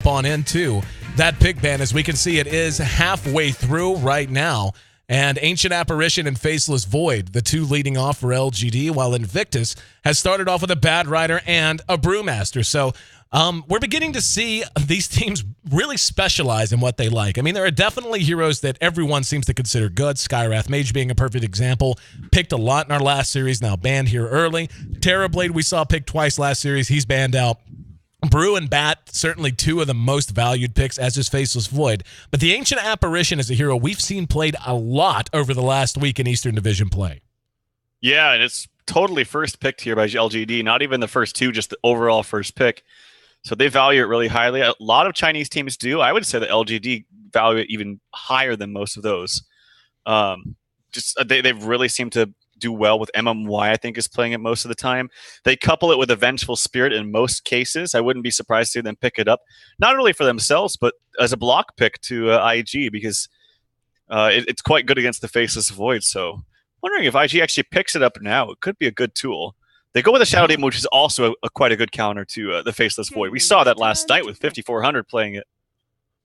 on into that pick ban. As we can see, it is halfway through right now. And Ancient Apparition and Faceless Void, the two leading off for LGD, while Invictus has started off with a Bad Rider and a Brewmaster. So we're beginning to see these teams really specialize in what they like. I mean, there are definitely heroes that everyone seems to consider good. Skywrath Mage being a perfect example. Picked a lot in our last series, now banned here early. Terrorblade we saw picked twice last series. He's banned out. Brew and Bat, certainly two of the most valued picks, as is Faceless Void. But the Ancient Apparition is a hero we've seen played a lot over the last week in Eastern Division play. Yeah, and it's totally first picked here by LGD. Not even the first two, just the overall first pick. So they value it really highly. A lot of Chinese teams do. I would say the LGD value it even higher than most of those. They've really seemed to do well with MMY, I think, is playing it most of the time. They couple it with a Vengeful Spirit in most cases. I wouldn't be surprised to see them pick it up, not really for themselves, but as a block pick to IG, because it's quite good against the Faceless Void. So wondering if IG actually picks it up now. It could be a good tool. They go with a Shadow Demon, which is also quite a good counter to the Faceless Void. We saw that last night with 5400 playing it.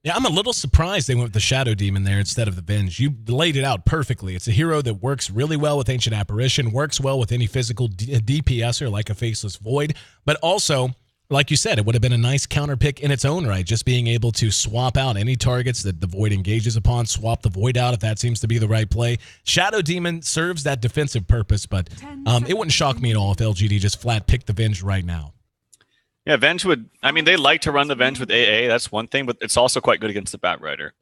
Yeah, I'm a little surprised they went with the Shadow Demon there instead of the Venge. You laid it out perfectly. It's a hero that works really well with Ancient Apparition, works well with any physical DPSer like a Faceless Void, but also, like you said, it would have been a nice counter pick in its own right, just being able to swap out any targets that the Void engages upon, swap the Void out if that seems to be the right play. Shadow Demon serves that defensive purpose, but it wouldn't shock me at all if LGD just flat picked the Venge right now. Yeah, Venge would... I mean, they like to run the Venge with AA. That's one thing, but it's also quite good against the Bat Rider.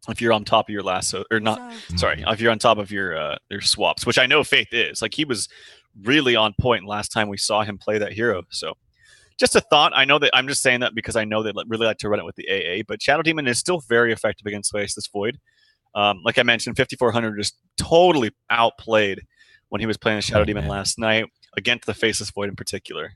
If you're on top of your lasso... Or not... Sorry. If you're on top of your swaps, which I know Faith is. Like, he was really on point last time we saw him play that hero. So, just a thought. I know that... I'm just saying that because I know they really like to run it with the AA. But Shadow Demon is still very effective against Faceless Void. Like I mentioned, 5400 just totally outplayed when he was playing the Shadow Demon last night against the Faceless Void in particular.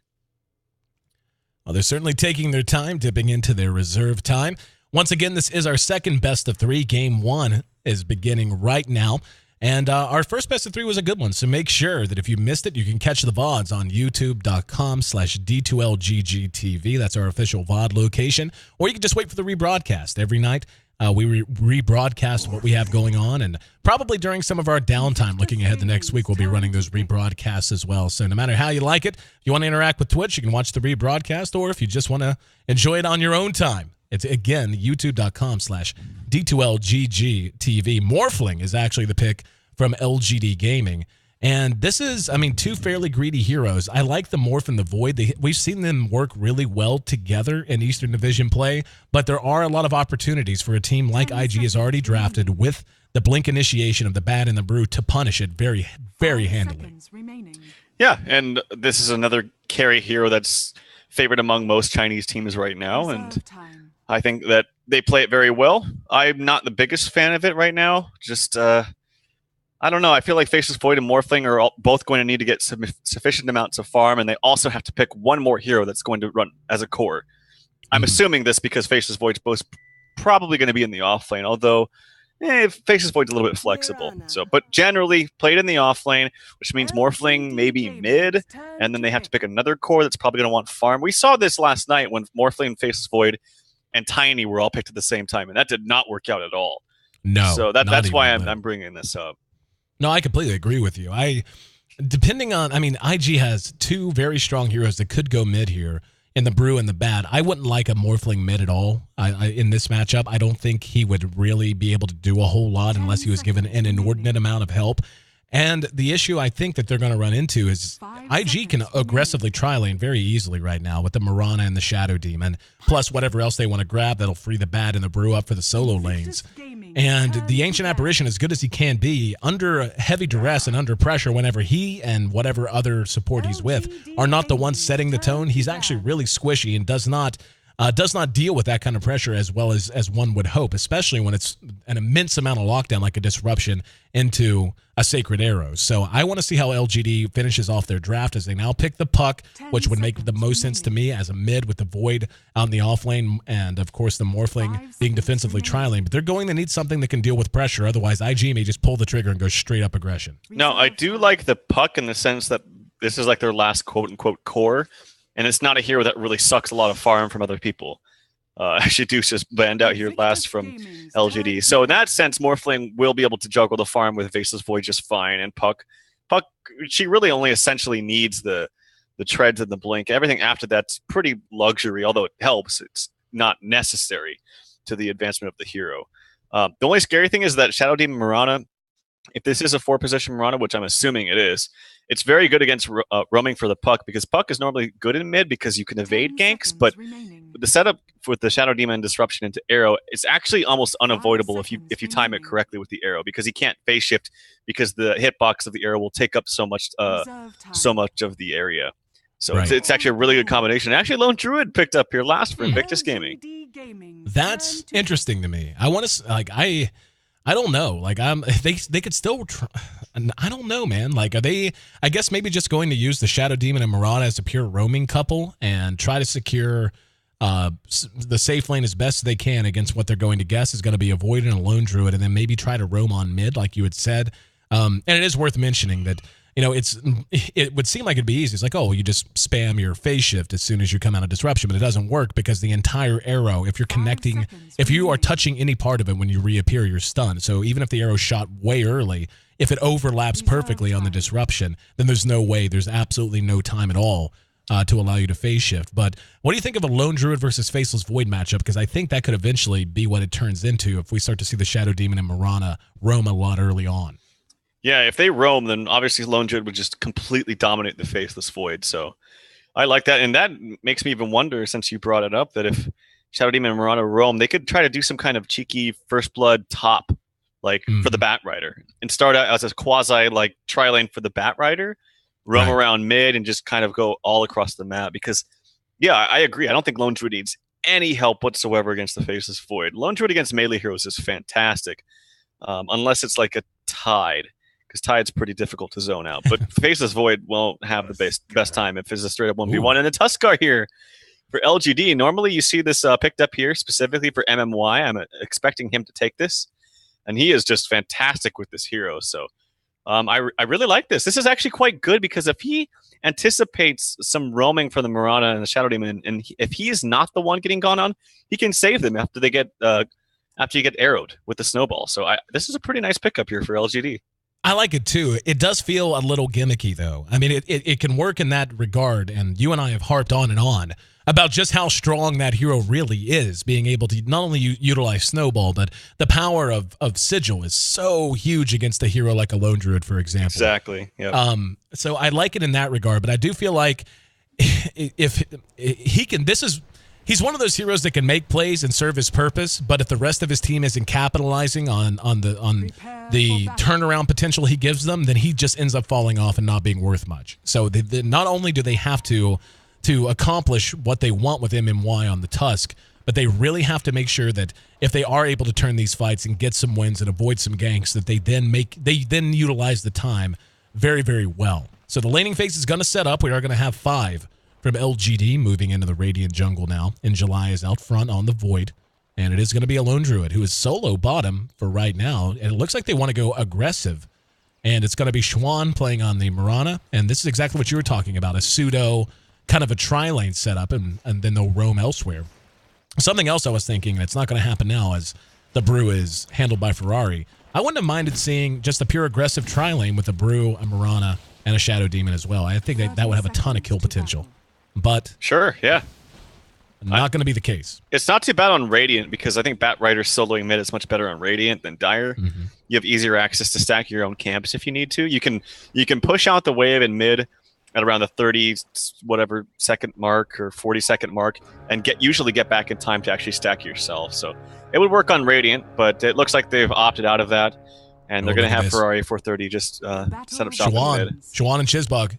Well, they're certainly taking their time, dipping into their reserve time. Once again, this is our second best of three. Game one is beginning right now. And our first best of three was a good one. So make sure that if you missed it, you can catch the VODs on youtube.com/D2LGGTV. That's our official VOD location. Or you can just wait for the rebroadcast every night. We rebroadcast what we have going on, and probably during some of our downtime looking ahead the next week, we'll be running those rebroadcasts as well. So no matter how you like it, if you want to interact with Twitch, you can watch the rebroadcast, or if you just want to enjoy it on your own time, it's, again, youtube.com/D2LGGTV. Morphling is actually the pick from LGD Gaming. And this is, I mean, two fairly greedy heroes. I like the Morph and the Void. We've seen them work really well together in Eastern Division play, but there are a lot of opportunities for a team like IG has already drafted with the Blink initiation of the Bad and the Brew to punish it very, very handily. Yeah, and this is another carry hero that's favored among most Chinese teams right now, and I think that they play it very well. I'm not the biggest fan of it right now, just... I don't know. I feel like Faceless Void and Morphling are both going to need to get sufficient amounts of farm, and they also have to pick one more hero that's going to run as a core. I'm assuming this because Faceless Void's both probably going to be in the offlane, although Faceless Void's a little bit flexible. So, but generally played in the offlane, which means Morphling maybe mid, and then they have to pick another core that's probably going to want farm. We saw this last night when Morphling, Faceless Void, and Tiny were all picked at the same time, and that did not work out at all. No. So that's why I'm bringing this up. No, I completely agree with you. IG has two very strong heroes that could go mid here in the Brew and the Bad. I wouldn't like a Morphling mid at all in this matchup. I don't think he would really be able to do a whole lot unless he was given an inordinate amount of help. And the issue I think that they're going to run into is IG can aggressively tri-lane very easily right now with the Mirana and the Shadow Demon, plus whatever else they want to grab that'll free the Bad and the Brew up for the solo lanes. And the Ancient Apparition, as good as he can be, under heavy duress and under pressure whenever he and whatever other support he's with are not the ones setting the tone, he's actually really squishy and does not deal with that kind of pressure as well as one would hope, especially when it's an immense amount of lockdown like a disruption into a Sacred Arrow. So I want to see how LGD finishes off their draft as they now pick the Puck, which would make the most sense to me as a mid with the Void out in the offlane and, of course, the Morphling being defensively tri-lane. But they're going to need something that can deal with pressure. Otherwise, IG may just pull the trigger and go straight up aggression. No, I do like the Puck in the sense that this is like their last quote-unquote core, and it's not a hero that really sucks a lot of farm from other people. Actually, Deuce just banned out here last from LGD. So in that sense, Morphling will be able to juggle the farm with Faceless Void just fine. And Puck, she really only essentially needs the treads and the blink. Everything after that's pretty luxury, although it helps. It's not necessary to the advancement of the hero. The only scary thing is that Shadow Demon Mirana, if this is a 4-position Mirana, which I'm assuming it is, it's very good against roaming for the Puck, because Puck is normally good in mid because you can evade ganks, but the setup with the Shadow Demon disruption into arrow is actually almost unavoidable if you time it correctly with the arrow, because he can't phase shift because the hitbox of the arrow will take up so much of the area. So right. it's actually a really good combination. Actually, Lone Druid picked up here last for Invictus Gaming. That's interesting to me. I want to I don't know. Like they could still. I don't know, man. Like are they? I guess maybe just going to use the Shadow Demon and Mirana as a pure roaming couple and try to secure the safe lane as best they can against what they're going to guess is going to be avoiding a Lone Druid, and then maybe try to roam on mid, like you had said. And it is worth mentioning that. It would seem like it'd be easy. It's like, oh, you just spam your phase shift as soon as you come out of disruption, but it doesn't work because the entire arrow, if you're connecting, if you are touching any part of it when you reappear, you're stunned. So even if the arrow shot way early, if it overlaps perfectly on the disruption, then there's no way, there's absolutely no time at all to allow you to phase shift. But what do you think of a Lone Druid versus Faceless Void matchup? Because I think that could eventually be what it turns into if we start to see the Shadow Demon and Mirana roam a lot early on. Yeah, if they roam, then obviously Lone Druid would just completely dominate the Faceless Void. So I like that. And that makes me even wonder, since you brought it up, that if Shadow Demon and Mirana roam, they could try to do some kind of cheeky First Blood top, like for the Bat Rider, and start out as a quasi like tri-lane for the Bat Rider, roam around mid, and just kind of go all across the map. Because, yeah, I agree. I don't think Lone Druid needs any help whatsoever against the Faceless Void. Lone Druid against melee heroes is fantastic, unless it's like a Tide. Because Tide's pretty difficult to zone out. But Faceless Void won't have the best time if it's a straight-up 1v1. And the Tuskar here for LGD. Normally you see this picked up here specifically for MMY. I'm expecting him to take this. And he is just fantastic with this hero. So I really like this. This is actually quite good, because if he anticipates some roaming for the Mirana and the Shadow Demon, and if he is not the one getting gone on, he can save them after they get after you get arrowed with the snowball. So this is a pretty nice pickup here for LGD. I like it too. It does feel a little gimmicky, though. I mean, it can work in that regard, and you and I have harped on and on about just how strong that hero really is, being able to not only utilize Snowball, but the power of Sigil is so huge against a hero like a Lone Druid, for example. Exactly. Yeah. So I like it in that regard, but I do feel like if he can, he's one of those heroes that can make plays and serve his purpose, but if the rest of his team isn't capitalizing on the turnaround potential he gives them, then he just ends up falling off and not being worth much. So not only do they have to accomplish what they want with MMY on the Tusk, but they really have to make sure that if they are able to turn these fights and get some wins and avoid some ganks, that they then utilize the time very, very well. So the laning phase is going to set up. We are going to have 5 from LGD moving into the Radiant jungle now. And July is out front on the Void. And it is going to be a Lone Druid who is solo bottom for right now. And it looks like they want to go aggressive. And it's going to be Schwan playing on the Mirana. And this is exactly what you were talking about, a pseudo kind of a tri-lane setup, and then they'll roam elsewhere. Something else I was thinking, and it's not going to happen now as the Brew is handled by Ferrari. I wouldn't have minded seeing just a pure aggressive tri-lane with a Brew, a Mirana, and a Shadow Demon as well. I think that would have a ton of kill potential. But sure, yeah. Not going to be the case. It's not too bad on Radiant, because I think Bat Rider soloing mid is much better on Radiant than Dire. Mm-hmm. You have easier access to stack your own camps if you need to. You can push out the wave in mid at around the 30 whatever second mark or 40-second mark, and usually get back in time to actually stack yourself. So it would work on Radiant, but it looks like they've opted out of that, and they're going to have Ferrari 430 just set up shop in mid. Schwan and Chizbug.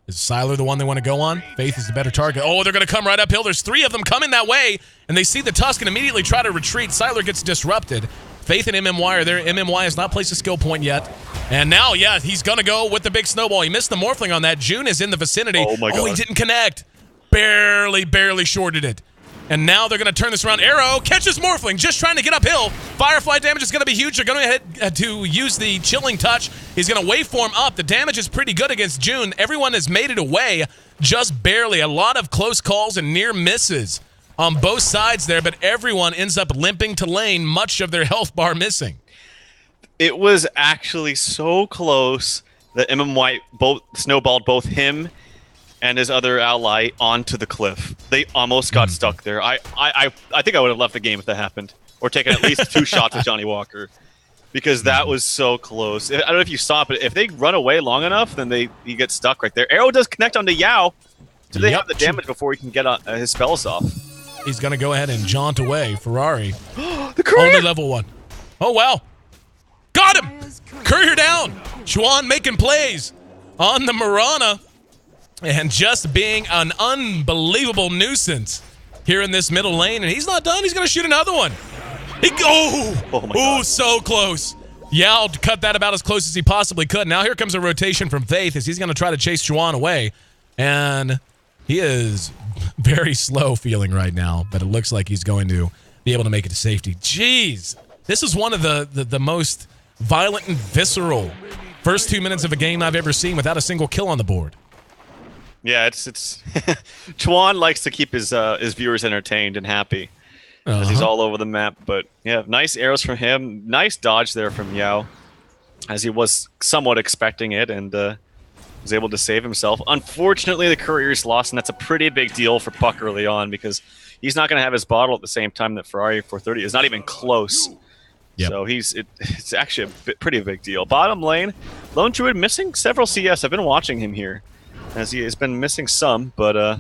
Is Siler the one they want to go on? Faith is the better target. Oh, they're going to come right uphill. There's 3 of them coming that way, and they see the Tusk and immediately try to retreat. Siler gets disrupted. Faith and MMY are there. MMY has not placed a skill point yet. And now, yeah, he's going to go with the big snowball. He missed the Morphling on that. June is in the vicinity. Oh, my God. Oh, he didn't connect. Barely shorted it. And now they're going to turn this around. Arrow catches Morphling, just trying to get uphill. Firefly damage is going to be huge. They're going to use the Chilling Touch. He's going to waveform up. The damage is pretty good against June. Everyone has made it away just barely. A lot of close calls and near misses on both sides there, but everyone ends up limping to lane, much of their health bar missing. It was actually so close that MMY both snowballed both him and his other ally onto the cliff. They almost got stuck there. I think I would have left the game if that happened, or taken at least 2 shots at Johnny Walker, because that was so close. I don't know if you saw it, but if they run away long enough, then you get stuck right there. Arrow does connect onto Yao, so they have the damage before he can get his spells off. He's going to go ahead and jaunt away. Ferrari. The courier! Only level 1. Oh, wow. Got him! Courier down! Chuan making plays on the Mirana and just being an unbelievable nuisance here in this middle lane. And he's not done. He's going to shoot another one. Oh my God. So close. Yao cut that about as close as he possibly could. Now here comes a rotation from Faith as he's going to try to chase Chuan away. And he is very slow feeling right now, but it looks like he's going to be able to make it to safety. Jeez. This is one of the most violent and visceral first 2 minutes of a game I've ever seen without a single kill on the board. Yeah, it's Chuan likes to keep his viewers entertained and happy as he's all over the map. But yeah, nice arrows from him. Nice dodge there from Yao, as he was somewhat expecting it and was able to save himself. Unfortunately, the courier's lost, and that's a pretty big deal for Puck early on because he's not going to have his bottle at the same time that Ferrari 430 is. Not even close. Yep. So it's actually a pretty big deal. Bottom lane, Lone Druid missing several CS. I've been watching him here, as he has been missing some, but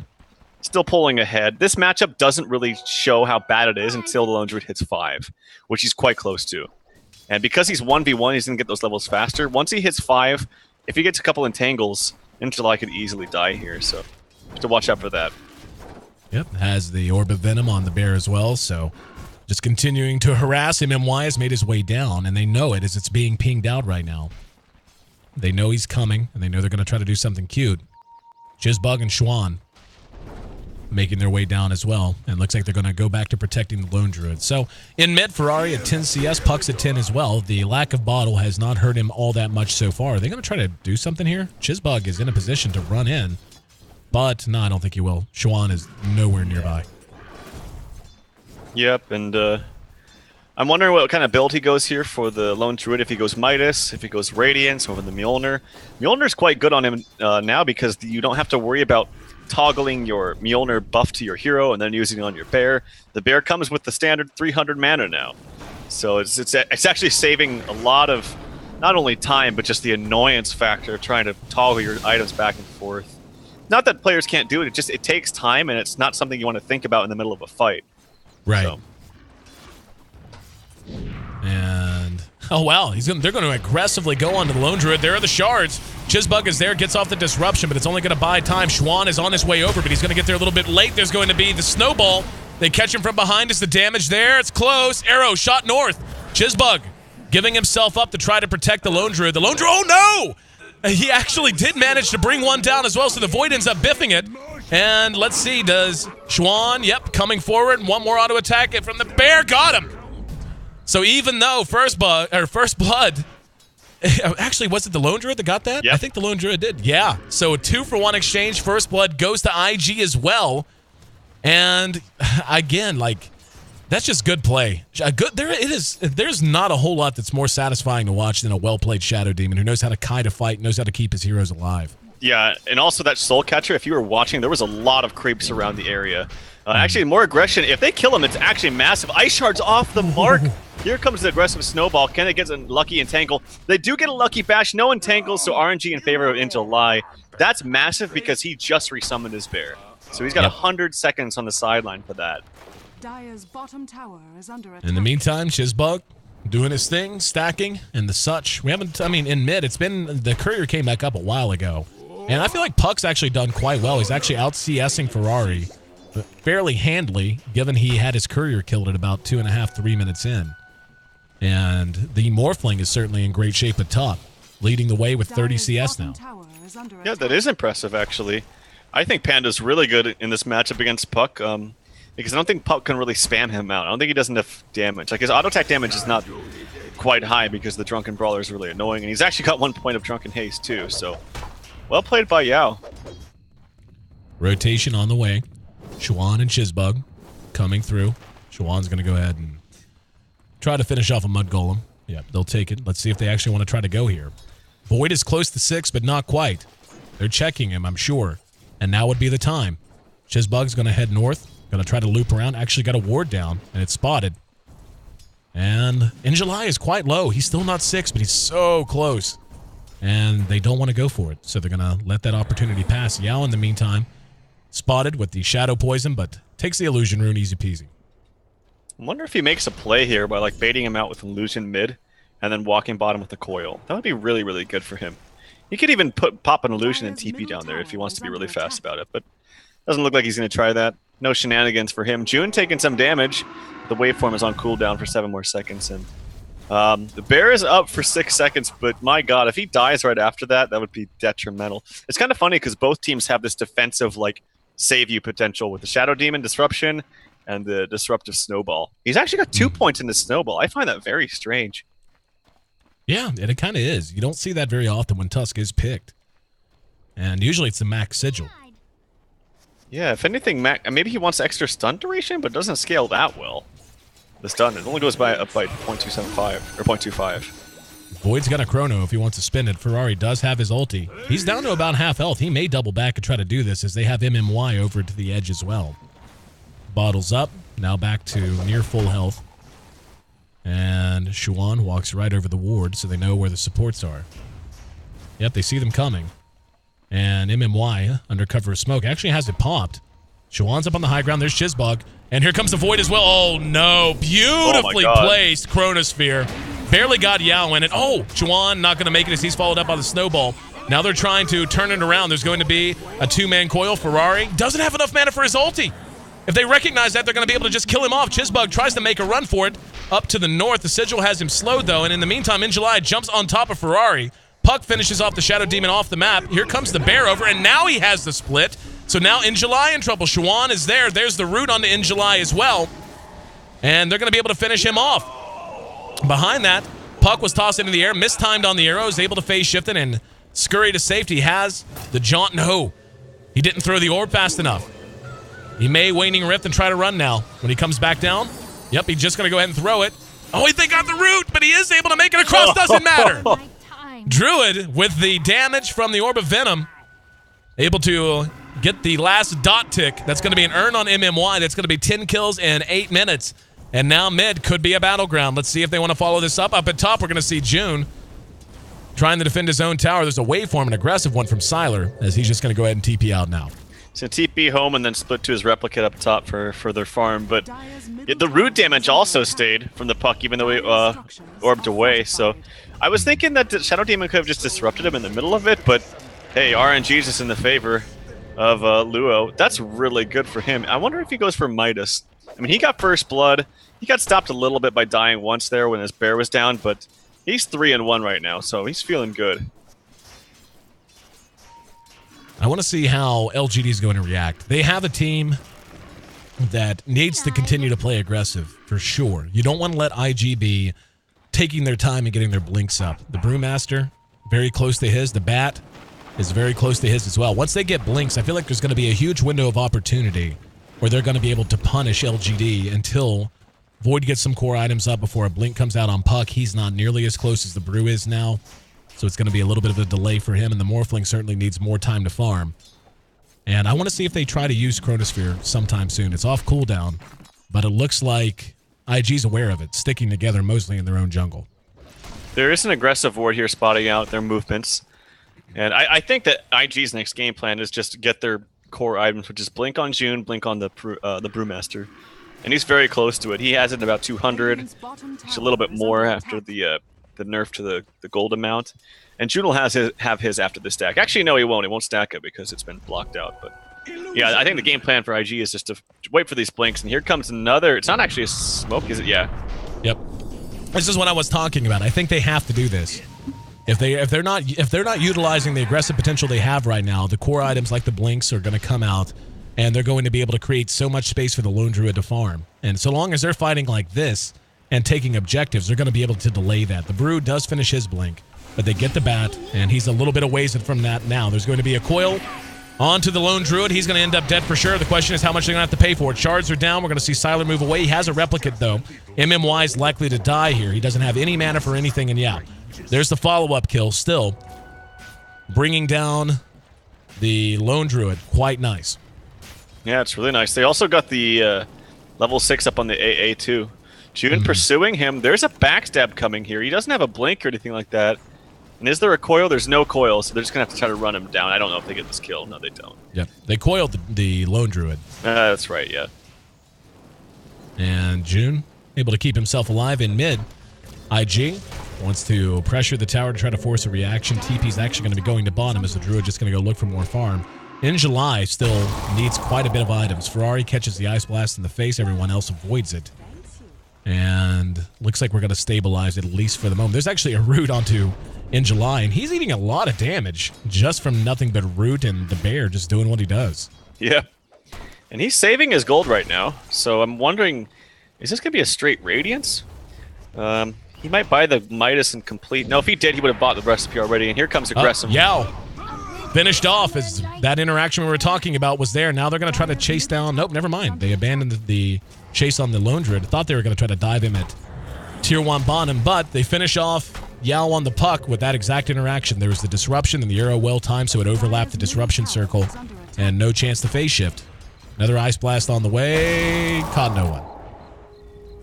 still pulling ahead. This matchup doesn't really show how bad it is until the Lone Druid hits 5, which he's quite close to. And because he's 1v1, he's going to get those levels faster. Once he hits 5, if he gets a couple entangles, July could easily die here, so have to watch out for that. Yep, has the Orb of Venom on the bear as well, so just continuing to harass him. MY has made his way down, and they know it as it's being pinged out right now. They know he's coming, and they know they're going to try to do something cute. Jizzbug and Chuan making their way down as well, and looks like they're going to go back to protecting the Lone Druid. So in mid, Ferrari at 10 CS, Puck's at 10 as well. The lack of bottle has not hurt him all that much so far. Are they going to try to do something here? Jizzbug is in a position to run in, but no, I don't think he will. Chuan is nowhere nearby. Yep, and I'm wondering what kind of build he goes here for the Lone Druid, if he goes Midas, if he goes Radiance, over the Mjolnir. Mjolnir's quite good on him now because you don't have to worry about toggling your Mjolnir buff to your hero and then using it on your bear. The bear comes with the standard 300 mana now. So it's actually saving a lot of, not only time, but just the annoyance factor of trying to toggle your items back and forth. Not that players can't do it, it takes time, and it's not something you want to think about in the middle of a fight. Right. So. And oh wow, they're going to aggressively go onto the Lone Druid. There are the shards. Jizzbug is there, gets off the disruption, but it's only going to buy time. Chuan is on his way over, but he's going to get there a little bit late. There's going to be the snowball. They catch him from behind. Is the damage there? It's close. Arrow shot north. Jizzbug giving himself up to try to protect the Lone Druid. The Lone Druid, oh no! He actually did manage to bring one down as well, so the Void ends up biffing it. And let's see, does Chuan, yep, coming forward, one more auto attack from the bear, got him. So even though First Blood, actually, was it the Lone Druid that got that? Yep. I think the Lone Druid did. Yeah. So a 2-for-1 exchange. First Blood goes to IG as well. And again, like, that's just good play. There's not a whole lot that's more satisfying to watch than a well-played Shadow Demon who knows how to kind of fight, knows how to keep his heroes alive. Yeah, and also that Soul Catcher, if you were watching, there was a lot of creeps around the area. Actually, more aggression. If they kill him, it's actually massive. Ice Shard's off the mark. Here comes the aggressive Snowball. Kenneth gets a lucky Entangle. They do get a lucky Bash. No Entangles, so RNG in favor of July. That's massive because he just resummoned his bear. So he's got 100 seconds on the sideline for that. Dire's bottom tower is under attack. In the meantime, Jizzbug doing his thing, stacking, and the such. We haven't, I mean, in mid, it's been, the Courier came back up a while ago. And I feel like Puck's actually done quite well. He's actually out CSing Ferrari fairly handily, given he had his Courier killed at about 2.5, 3 minutes in. And the Morphling is certainly in great shape at top, leading the way with 30 CS now. Yeah, that is impressive, actually. I think Panda's really good in this matchup against Puck, because I don't think Puck can really spam him out. I don't think he does enough damage. Like, his auto attack damage is not quite high because the Drunken Brawler is really annoying, and he's actually got 1 point of Drunken Haste, too, so well played by Yao. Rotation on the way. Chuan and Jizzbug coming through. Shawan's going to go ahead and try to finish off a Mud Golem. Yeah, they'll take it. Let's see if they actually want to try to go here. Void is close to 6, but not quite. They're checking him, I'm sure. And now would be the time. Chizbug's going to head north. Going to try to loop around. Actually got a ward down, and it's spotted. And In July is quite low. He's still not 6, but he's so close. And they don't want to go for it, so they're going to let that opportunity pass. Yao, in the meantime, spotted with the Shadow Poison, but takes the Illusion Rune easy peasy. I wonder if he makes a play here by like baiting him out with Illusion mid and then walking bottom with the coil. That would be really, really good for him. He could even pop an Illusion and TP down there if he wants to be really fast about it, but doesn't look like he's going to try that. No shenanigans for him. June taking some damage. The waveform is on cooldown for 7 more seconds, and the bear is up for 6 seconds, but my god, if he dies right after that, that would be detrimental. It's kind of funny because both teams have this defensive, like, save you potential with the Shadow Demon Disruption and the Disruptive Snowball. He's actually got 2 points in the Snowball. I find that very strange. Yeah, it kind of is. You don't see that very often when Tusk is picked. And usually it's the max sigil. Yeah, if anything, maybe he wants extra stun duration, but doesn't scale that well. The stun, it only goes up by 0.275, or 0.25. Void's got a chrono if he wants to spin it. Ferrari does have his ulti. He's down to about half health. He may double back and try to do this as they have MMY over to the edge as well. Bottles up, now back to near full health. And Shuan walks right over the ward so they know where the supports are. Yep, they see them coming. And MMY, under cover of smoke, actually has it popped. Shuan's up on the high ground. There's Chizbug. And here comes the Void as well. Oh, no. Beautifully placed Chronosphere. Barely got Yao in it. Oh, Shuan not going to make it as he's followed up by the Snowball. Now they're trying to turn it around. There's going to be a 2-man coil. Ferrari doesn't have enough mana for his ulti. If they recognize that, they're going to be able to just kill him off. Chizbug tries to make a run for it. Up to the north. The Sigil has him slowed, though. And in the meantime, In July jumps on top of Ferrari. Puck finishes off the Shadow Demon off the map. Here comes the bear over, and now he has the split. So now In July in trouble. Shuan is there. There's the root onto In July as well. And they're going to be able to finish him off. Behind that, Puck was tossed into the air, mistimed on the arrow, is able to phase shift it and scurry to safety. Has the jaunt. No, he didn't throw the orb fast enough. He may Waning Rift and try to run now. When he comes back down, yep, he's just going to go ahead and throw it. Oh, they got the root, but he is able to make it across. Doesn't matter. Druid with the damage from the Orb of Venom, able to get the last dot tick. That's going to be an earn on MMY. That's going to be 10 kills in 8 minutes. And now mid could be a battleground. Let's see if they want to follow this up. Up at top, we're going to see June trying to defend his own tower. There's a waveform, an aggressive one from Sylar, as he's just going to go ahead and TP out now. So TP home and then split to his replicate up top for further farm. But the root damage also stayed from the Puck, even though he orbed away. So I was thinking that the Shadow Demon could have just disrupted him in the middle of it, but hey, RNG's just in the favor of Luo. That's really good for him. I wonder if he goes for Midas. I mean, he got first blood. He got stopped a little bit by dying once there when his bear was down, but he's 3-1 right now, so he's feeling good. I want to see how LGD is going to react. They have a team that needs to continue to play aggressive, for sure. You don't want to let IG be taking their time and getting their blinks up. The Brewmaster, very close to his. The Bat is very close to his as well. Once they get blinks, I feel like there's going to be a huge window of opportunity where they're going to be able to punish LGD until Void gets some core items up before a blink comes out on Puck. He's not nearly as close as the Brew is now, so it's going to be a little bit of a delay for him, and the Morphling certainly needs more time to farm. And I want to see if they try to use Chronosphere sometime soon. It's off cooldown, but it looks like IG's aware of it, sticking together mostly in their own jungle. There is an aggressive ward here spotting out their movements. And I think that IG's next game plan is just to get their core items, which is Blink on June, Blink on the Brewmaster. And he's very close to it. He has it in about 200. Just a little bit more after the nerf to the gold amount. And June will have his after the stack. Actually, no, he won't. He won't stack it because it's been blocked out. But yeah, I think the game plan for IG is just to wait for these blinks. And here comes another. It's not actually a smoke, is it? Yeah. Yep. This is what I was talking about. I think they have to do this. If they're not utilizing the aggressive potential they have right now, the core items like the blinks are going to come out, and they're going to be able to create so much space for the Lone Druid to farm. And so long as they're fighting like this and taking objectives, they're going to be able to delay that. The Brew does finish his blink, but they get the Bat, and he's a little bit away from that now. There's going to be a coil On to the Lone Druid. He's going to end up dead for sure. The question is how much they're going to have to pay for it. Shards are down. We're going to see Siler move away. He has a replicant, though. MMY is likely to die here. He doesn't have any mana for anything, and yeah, there's the follow-up kill still. Bringing down the Lone Druid. Quite nice. Yeah, it's really nice. They also got the level 6 up on the AA, too. June pursuing him. There's a backstab coming here. He doesn't have a blink or anything like that. And is there a coil? There's no coil, so they're just going to have to try to run him down. I don't know if they get this kill. No, they don't. Yep. They coiled the Lone Druid. That's right, yeah. And June, able to keep himself alive in mid. IG wants to pressure the tower to try to force a reaction. TP's actually going to be going to bottom as the Druid just going to go look for more farm. In July, still needs quite a bit of items. Ferrari catches the Ice Blast in the face. Everyone else avoids it. And looks like we're going to stabilize it, at least for the moment. There's actually a root onto In July, and he's eating a lot of damage just from nothing but root and the bear just doing what he does. Yeah. And he's saving his gold right now, so I'm wondering, is this going to be a straight Radiance? He might buy the Midas and complete. No, if he did, he would have bought the recipe already, and here comes Aggressive. Yao finished off as that interaction we were talking about was there. Now they're going to try to chase down. Nope, never mind. They abandoned the chase on the Lone Druid. Thought they were going to try to dive him at Tier 1 bottom, but they finish off Yao on the puck with that exact interaction. There was the disruption and the arrow well timed, so it overlapped the disruption circle, and no chance to phase shift. Another Ice Blast on the way. Caught no one.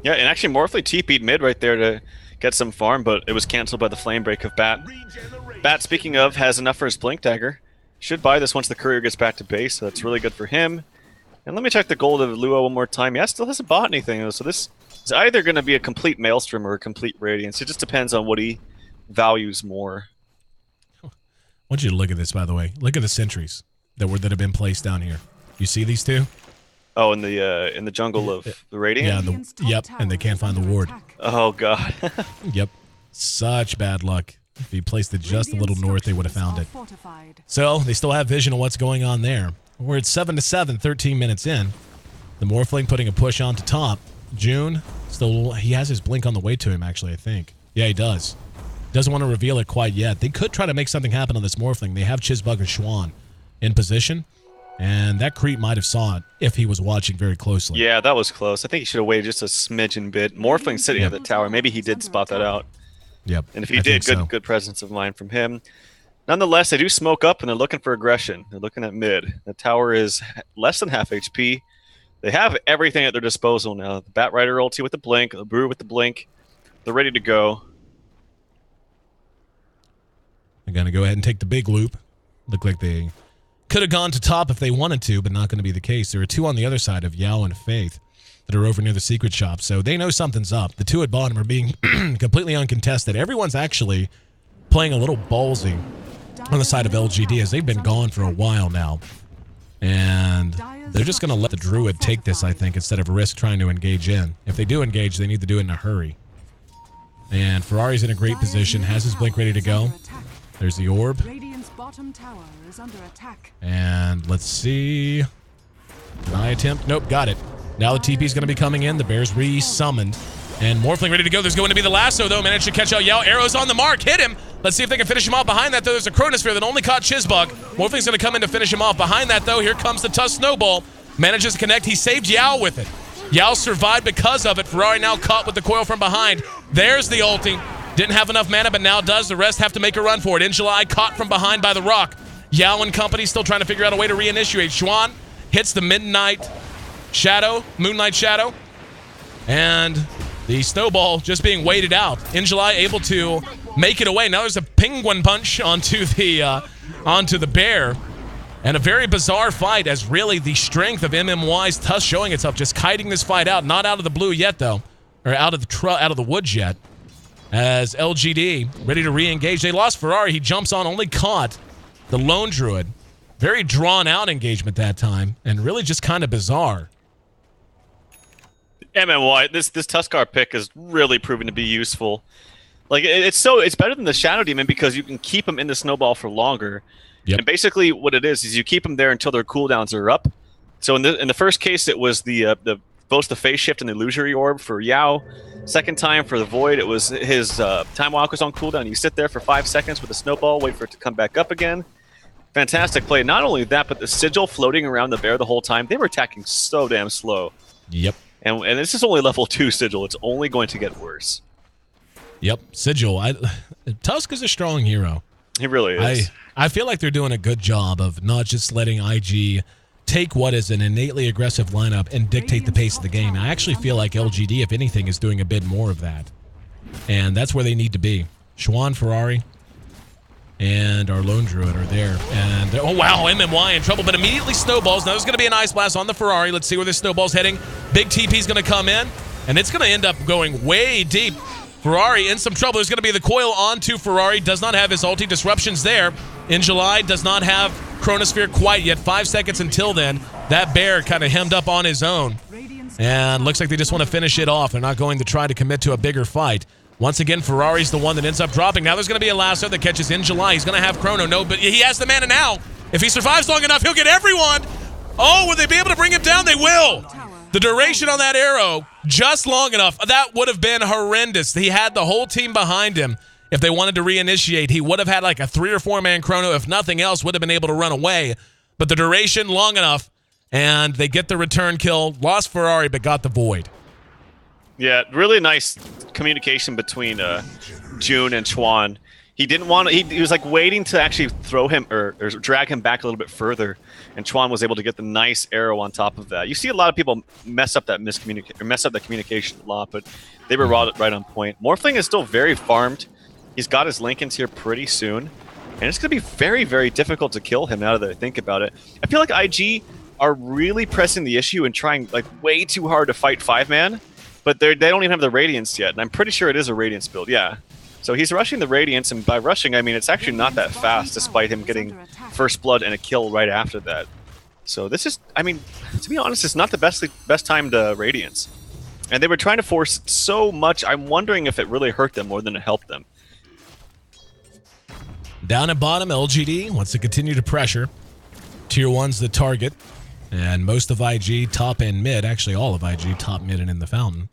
Yeah, and actually Morphly TP'd mid right there to get some farm, but it was canceled by the Flame Break of Bat. Bat, speaking of, has enough for his Blink Dagger. Should buy this once the Courier gets back to base, so that's really good for him. And let me check the gold of Luo one more time. Yeah, still hasn't bought anything, so this is either going to be a complete Maelstrom or a complete Radiance. It just depends on what he values more. I want you to look at this, by the way. Look at the sentries that have been placed down here. You see these two? Oh, in the jungle of the Radiant? Yeah, yep, and they can't find the ward. Oh, God. Yep. Such bad luck. If he placed it just a little north, they would have found it. So, they still have vision of what's going on there. We're at 7-7, 13 minutes in. The Morphling putting a push on to top. June, still, he has his blink on the way to him, actually, I think. Yeah, he does. Doesn't want to reveal it quite yet. They could try to make something happen on this Morphling. They have Chizbug and Schwan in position, and that creep might have saw it if he was watching very closely. Yeah, that was close. I think he should have waited just a smidgen bit. Morphling sitting at the tower. Maybe he did spot that out. Yep. And if he did, good presence of mind from him. Nonetheless, they do smoke up, and they're looking for aggression. They're looking at mid. The tower is less than half HP. They have everything at their disposal now. The Bat Rider ulti with the blink, the Brew with the blink. They're ready to go. They're going to go ahead and take the big loop. Look like they could have gone to top if they wanted to, but not going to be the case. There are two on the other side of Yao and Faith that are over near the secret shop, so they know something's up. The two at bottom are being completely uncontested. Everyone's actually playing a little ballsy on the side of LGD as they've been gone for a while now. And they're just going to let the Druid take this, I think, instead of risk trying to engage in. If they do engage, they need to do it in a hurry. And Ferrari's in a great position, has his blink ready to go. There's the orb. And let's see. Can I attempt? Nope, got it. Now the TP's going to be coming in. The bear's re-summoned. And Morphling ready to go. There's going to be the lasso, though. Managed to catch out Yao. Arrows on the mark. Hit him. Let's see if they can finish him off. Behind that, though, there's a Chronosphere that only caught Chizbug. Morphling's going to come in to finish him off. Behind that, though, here comes the Tusk Snowball. Manages to connect. He saved Yao with it. Yao survived because of it. Ferrari now caught with the coil from behind. There's the ulti. Didn't have enough mana, but now does. The rest have to make a run for it. In July, caught from behind by the rock. Yao and company still trying to figure out a way to reinitiate. Schwan hits the Moonlight Shadow. And the snowball just being waited out. In July, able to make it away. Now there's a penguin punch onto the bear. And a very bizarre fight as really the strength of MMY's Tusk showing itself, just kiting this fight out. Not out of the blue yet, though. Or out of the woods yet. As LGD ready to re-engage. They lost Ferrari. He jumps on, only caught the Lone Druid. Very drawn-out engagement that time. And really just kind of bizarre. MMY, this Tuskar pick is really proven to be useful. Like it's better than the Shadow Demon because you can keep them in the snowball for longer. Yep. And basically what it is you keep them there until their cooldowns are up. So in the first case it was both the phase shift and the illusory orb for Yao. Second time for the Void, it was his Time Walk was on cooldown. You sit there for 5 seconds with a snowball, wait for it to come back up again. Fantastic play. Not only that, but the sigil floating around the bear the whole time. They were attacking so damn slow. Yep. And this is only level 2 sigil. It's only going to get worse. Yep. Sigil. Tusk is a strong hero. He really is. I feel like they're doing a good job of not just letting IG take what is an innately aggressive lineup and dictate the pace of the game. I actually feel like LGD, if anything, is doing a bit more of that. And that's where they need to be. Schwan, Ferrari, and our Lone Druid are there. And, oh, wow, MMY in trouble, but immediately snowballs. Now there's going to be an Ice Blast on the Ferrari. Let's see where this snowball's heading. Big TP's going to come in, and it's going to end up going way deep. Ferrari in some trouble. There's going to be the coil onto Ferrari. Does not have his ulti. Disruptions there. In July, does not have Chronosphere quite yet. 5 seconds until then. That bear kind of hemmed up on his own. And looks like they just want to finish it off. They're not going to try to commit to a bigger fight. Once again, Ferrari's the one that ends up dropping. Now there's going to be a lasso that catches in July. He's going to have Chrono. No, but he has the mana now. If he survives long enough, he'll get everyone. Oh, will they be able to bring him down? They will. The duration on that arrow, just long enough. That would have been horrendous. He had the whole team behind him. If they wanted to reinitiate, he would have had like a 3 or 4 man Chrono. If nothing else, would have been able to run away. But the duration, long enough. And they get the return kill. Lost Ferrari, but got the Void. Yeah, really nice communication between June and Schwan. He didn't want to, he was like waiting to actually throw him or drag him back a little bit further, and Schwan was able to get the nice arrow on top of that. You see a lot of people mess up that communication a lot, but they were right on point. Morphling is still very farmed. He's got his Lincolns here pretty soon, and it's going to be very, very difficult to kill him now that I think about it. I feel like IG are really pressing the issue and trying like way too hard to fight 5-man. But they don't even have the Radiance yet, and I'm pretty sure it is a Radiance build, yeah. So he's rushing the Radiance, and by rushing, I mean it's actually not that fast, despite him getting first blood and a kill right after that. So this is, I mean, to be honest, it's not the best time to Radiance. And they were trying to force so much, I'm wondering if it really hurt them more than it helped them. Down at bottom, LGD wants to continue to pressure. Tier 1's the target, and most of IG, top and mid, actually all of IG, top, mid, and in the fountain.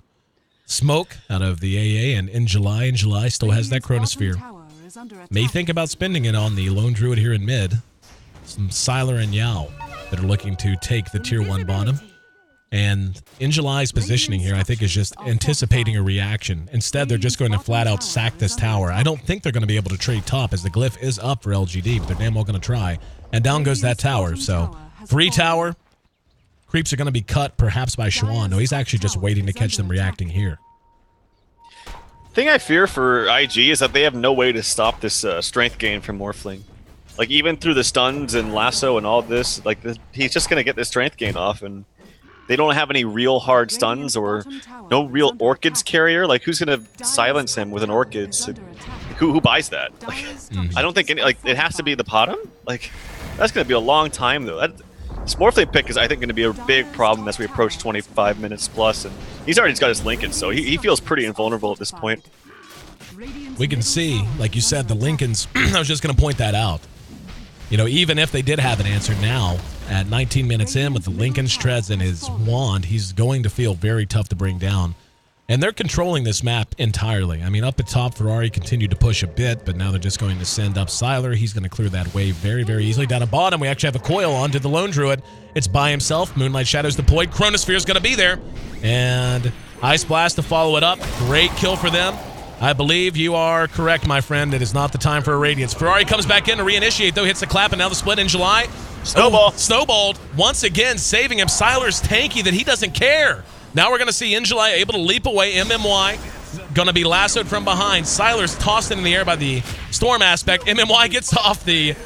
Smoke out of the AA, and in July still has that Chronosphere. May think about spending it on the Lone Druid here in mid. Some Sylar and Yao that are looking to take the tier 1 bottom. And in July's positioning here, I think, is just anticipating a reaction. Instead, they're just going to flat out sack this tower. I don't think they're going to be able to trade top, as the glyph is up for LGD, but they're damn well going to try. And down goes that tower, so free tower. Creeps are going to be cut, perhaps by Schwan. No, he's actually just waiting to catch them reacting here. Thing I fear for IG is that they have no way to stop this strength gain from Morphling. Like, even through the stuns and lasso and all this, like, he's just going to get this strength gain off, and they don't have any real hard stuns or no real Orchids carrier. Like, who's going to silence him with an Orchids? Who buys that? Like, I don't think any, like, it has to be the bottom. Like, that's going to be a long time, though. This Morphling pick is, I think, going to be a big problem as we approach 25 minutes plus, and he's already got his Lincoln, so he feels pretty invulnerable at this point. We can see, like you said, the Lincolns. I was just going to point that out. You know, even if they did have an answer now, at 19 minutes in, with the Lincoln's treads and his wand, he's going to feel very tough to bring down. And they're controlling this map entirely. I mean, up at top, Ferrari continued to push a bit, but now they're just going to send up Sylar. He's going to clear that wave very, very easily. Down at bottom, we actually have a coil onto the Lone Druid. It's by himself. Moonlight Shadow's deployed. Chronosphere is going to be there. And Ice Blast to follow it up. Great kill for them. I believe you are correct, my friend. It is not the time for a Radiance. Ferrari comes back in to reinitiate, though. Hits the clap, and now the split in July. Snowball. Oh, snowballed. Once again, saving him. Sylar's tanky that he doesn't care. Now we're going to see Injuly able to leap away. MMY going to be lassoed from behind. Sylar's tossed in the air by the storm aspect. MMY gets off the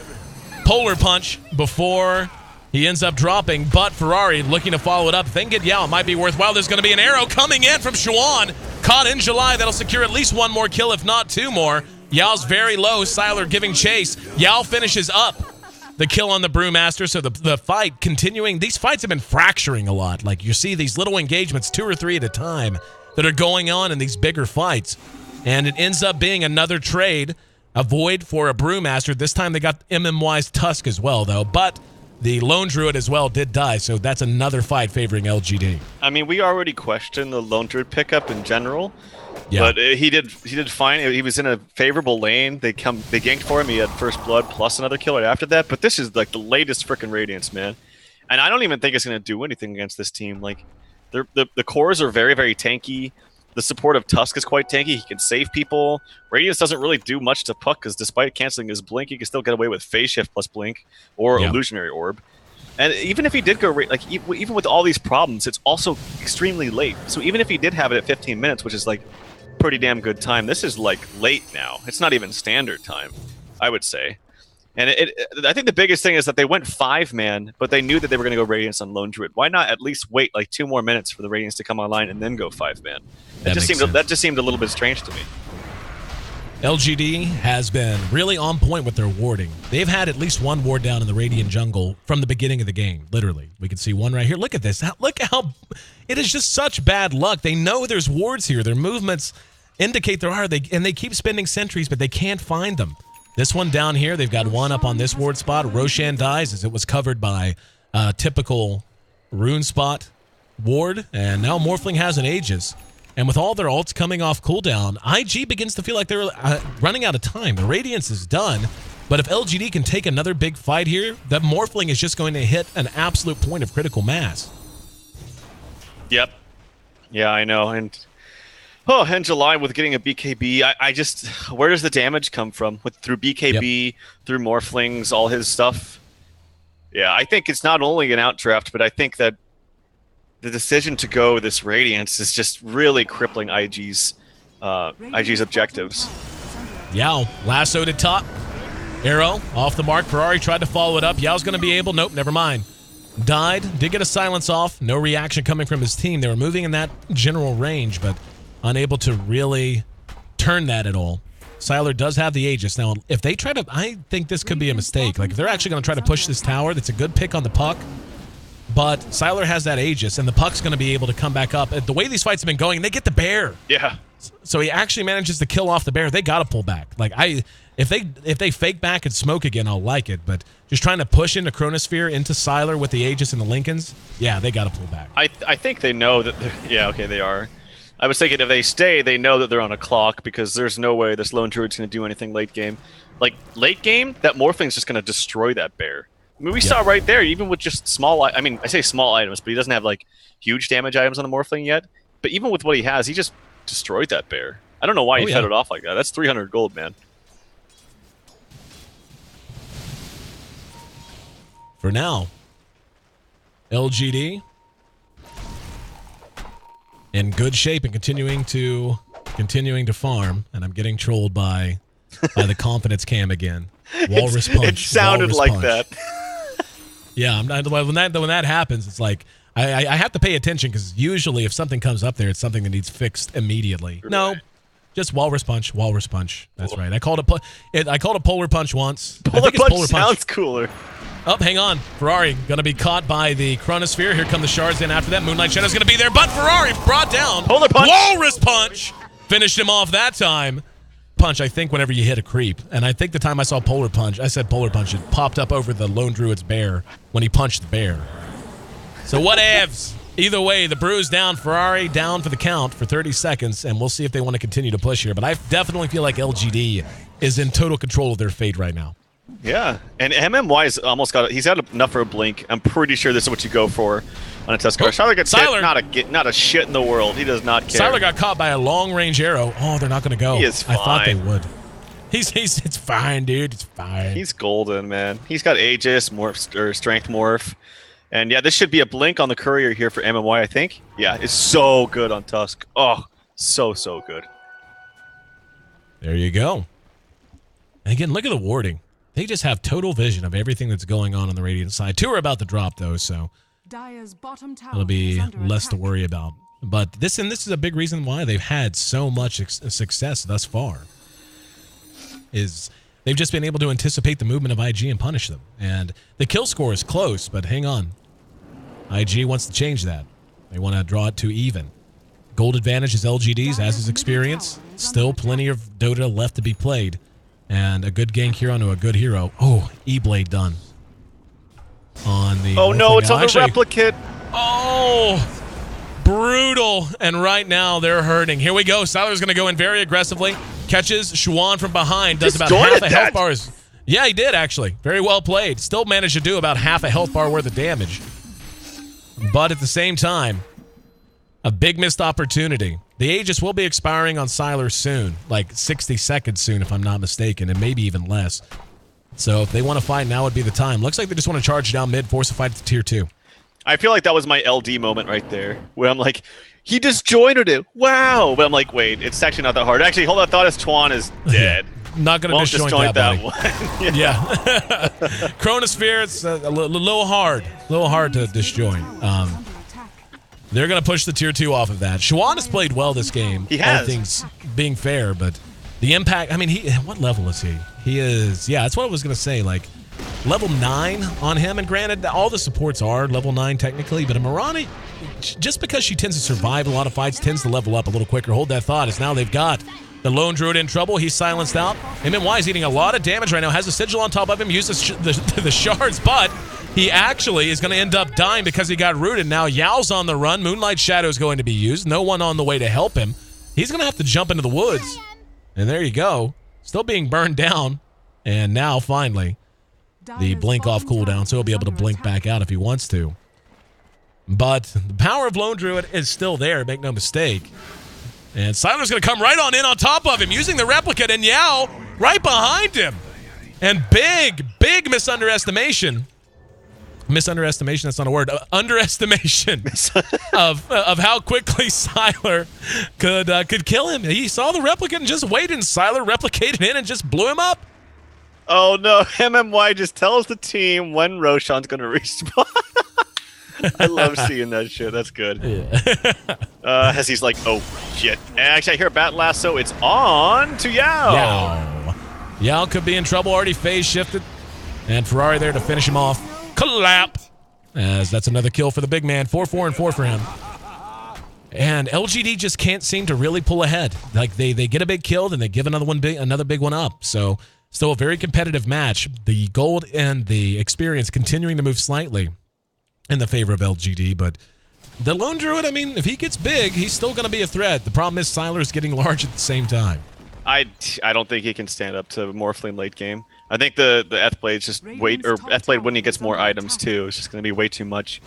polar punch before he ends up dropping, but Ferrari looking to follow it up. If they can get Yao, it might be worthwhile. There's going to be an arrow coming in from Schwan. Caught in July. That'll secure at least one more kill, if not 2 more. Yao's very low. Sylar giving chase. Yao finishes up the kill on the Brewmaster, so the fight continuing. These fights have been fracturing a lot. Like, you see these little engagements, 2 or 3 at a time, that are going on in these bigger fights. And it ends up being another trade, a Void for a Brewmaster. This time they got MMY's Tusk as well, though. But the Lone Druid as well did die, so that's another fight favoring LGD. I mean, we already questioned the Lone Druid pickup in general, Yeah. But he did fine. He was in a favorable lane. They ganked for him. He had first blood plus another kill right after that. But this is like the latest freaking Radiance, man. And I don't even think it's going to do anything against this team. Like, the cores are very, very tanky. The support of Tusk is quite tanky. He can save people. Radiance doesn't really do much to Puck because despite canceling his blink, he can still get away with phase shift plus blink or illusionary orb. And even if he did go, like, even with all these problems, it's also extremely late. So even if he did have it at 15 minutes, which is like pretty damn good time, this is like late now. It's not even standard time, I would say. And I think the biggest thing is that they went 5-man, but they knew that they were going to go Radiance on Lone Druid. Why not at least wait like 2 more minutes for the Radiance to come online and then go 5-man? That just seemed a little bit strange to me. LGD has been really on point with their warding. They've had at least one ward down in the Radiant jungle from the beginning of the game, literally. We can see one right here. Look at this. Look how it is just such bad luck. They know there's wards here. Their movements indicate there are, and they keep spending sentries, but they can't find them. This one down here, they've got one up on this ward spot. Roshan dies as it was covered by a typical rune spot ward, and now Morphling has an Aegis. And with all their ults coming off cooldown, IG begins to feel like they're running out of time. The Radiance is done, but if LGD can take another big fight here, that Morphling is just going to hit an absolute point of critical mass. Yep. Yeah, I know. And July with getting a BKB, I just, where does the damage come from? Through BKB, through Morphlings, all his stuff? Yeah, I think it's not only an outdraft, but I think that the decision to go this Radiance is just really crippling IG's objectives. Yao lassoed at top. Arrow off the mark. Ferrari tried to follow it up. Yao's going to be able. Nope, never mind. Died. Did get a silence off. No reaction coming from his team. They were moving in that general range, but unable to really turn that at all. Siler does have the Aegis. Now, if they try to... I think this could be a mistake. Like, if they're actually going to try to push this tower, that's a good pick on the Puck. But Siler has that Aegis, and the Puck's going to be able to come back up. The way these fights have been going, they get the bear. Yeah. So he actually manages to kill off the bear. They got to pull back. Like, if they fake back and smoke again, I'll like it. But just trying to push into Chronosphere, into Siler with the Aegis and the Lincolns, yeah, they got to pull back. I think they know that... Yeah, okay, they are. I was thinking if they stay, they know that they're on a clock because there's no way this Lone Druid's going to do anything late game. Like, late game, that Morphling's just going to destroy that bear. I mean, we saw right there, even with just small... I mean, I say small items, but he doesn't have, like, huge damage items on the Morphling yet. But even with what he has, he just destroyed that bear. I don't know why he fed it off like that. That's 300 gold, man. For now, LGD in good shape and continuing to farm, and I'm getting trolled by the confidence cam again. Walrus punch. It sounded like punch. That. Yeah, when that happens, it's like I have to pay attention because usually if something comes up there, it's something that needs fixed immediately. Right. No, just walrus punch. Walrus punch. That's right. I called it polar punch once. Polar punch sounds cooler. Oh, hang on. Ferrari going to be caught by the Chronosphere. Here come the shards in after that. Moonlight Shadow's going to be there, but Ferrari brought down. Polar punch. Walrus punch. Finished him off that time. Punch, I think, whenever you hit a creep. And I think the time I saw polar punch, I said polar punch. It popped up over the Lone Druid's bear when he punched the bear. So whatevs. Either way, the Brew's down. Ferrari down for the count for 30 seconds, and we'll see if they want to continue to push here. But I definitely feel like LGD is in total control of their fate right now. Yeah, and MMY's almost got it. He's had enough for a blink. I'm pretty sure this is what you go for on a test card. Siler gets hit, not a shit in the world. He does not care. Siler got caught by a long-range arrow. Oh, they're not going to go. He is fine. I thought they would. It's fine, dude. It's fine. He's golden, man. He's got Aegis, Strength Morph. And yeah, this should be a blink on the Courier here for MMY, I think. Yeah, it's so good on Tusk. Oh, so good. There you go. And again, look at the warding. They just have total vision of everything that's going on the Radiant side. 2 are about to drop, though, so it'll be less to worry about. But this is a big reason why they've had so much success thus far. Is they've just been able to anticipate the movement of IG and punish them. And the kill score is close, but hang on. IG wants to change that. They want to draw it to even. Gold advantage is LGD's, as is experience. Still plenty of Dota left to be played. And a good gank here onto a good hero. Oh, E-Blade done. On the... Oh no, it's on the replicate. Oh! Brutal. And right now they're hurting. Here we go. Siler's going to go in very aggressively. Catches Xuan from behind. Does about half a health bars. Yeah, he did, actually. Very well played. Still managed to do about half a health bar worth of damage. But at the same time, a big missed opportunity. The Aegis will be expiring on Siler soon. Like 60 seconds soon, if I'm not mistaken. And maybe even less. So if they want to fight, now would be the time. Looks like they just want to charge down mid, force a fight to tier 2. I feel like that was my LD moment right there, where I'm like, he disjointed it. Wow. But I'm like, wait, it's actually not that hard. Actually, hold on, I thought his Chuan is dead. Not going to disjoint that one. Yeah. Chronosphere, it's a little hard. A little hard to disjoint. They're going to push the tier 2 off of that. Xuan has played well this game. He has. All things being fair, but the impact, I mean, what level is he? He is, yeah, that's what I was going to say, like, level 9 on him, and granted, all the supports are level 9 technically, but Mirani, just because she tends to survive a lot of fights, tends to level up a little quicker. Hold that thought, as now they've got the Lone Druid in trouble. He's silenced out. MMY is eating a lot of damage right now, has a sigil on top of him, uses the shards, but he actually is going to end up dying because he got rooted. Now Yao's on the run. Moonlight Shadow is going to be used. No one on the way to help him. He's going to have to jump into the woods. And there you go. Still being burned down. And now, finally, the blink off cooldown, so he'll be able to blink back out if he wants to. But the power of Lone Druid is still there, make no mistake. And Siler's going to come right on in on top of him, using the replicate, and Yao right behind him. And big misunderestimation. Misunderestimation, that's not a word. Underestimation of how quickly Siler could kill him. He saw the replicate and just waited, and Siler replicated in and just blew him up. Oh no, MMY just tells the team when Roshan's going to respawn. I love seeing that shit. That's good. Yeah. As he's like, oh shit. And actually, I hear Bat Lasso. It's on to Yao. Yao could be in trouble. Already phase shifted. And Ferrari there to finish him off. Clap. As that's another kill for the big man. 4-4 and 4 for him. And LGD just can't seem to really pull ahead. Like they get a big kill, then they give another big one up. So still a very competitive match. The gold and the experience continuing to move slightly in the favor of LGD, but the Lone Druid, I mean, if he gets big, he's still going to be a threat. The problem is Siler's getting large at the same time. I don't think he can stand up to Morphling late game. I think the Ethblade just Ethblade when he gets more items too, it's just going to be way too much.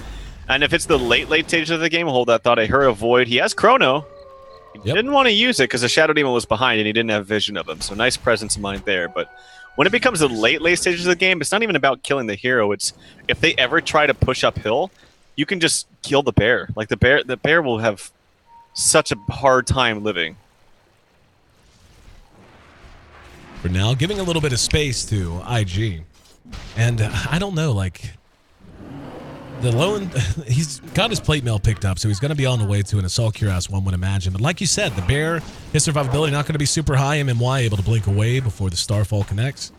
And if it's the late stage of the game, hold that thought. I heard a Void. He has Chrono. He didn't want to use it because the Shadow Demon was behind and he didn't have vision of him. So nice presence of mind there. But when it becomes the late stages of the game, it's not even about killing the hero. It's if they ever try to push uphill, you can just kill the bear. Like the bear will have such a hard time living. For now, giving a little bit of space to IG. And I don't know, like the Lone, he's got his plate mail picked up, so he's going to be on the way to an Assault Cuirass, one would imagine. But like you said, the bear, his survivability not going to be super high. MMY able to blink away before the Starfall connects.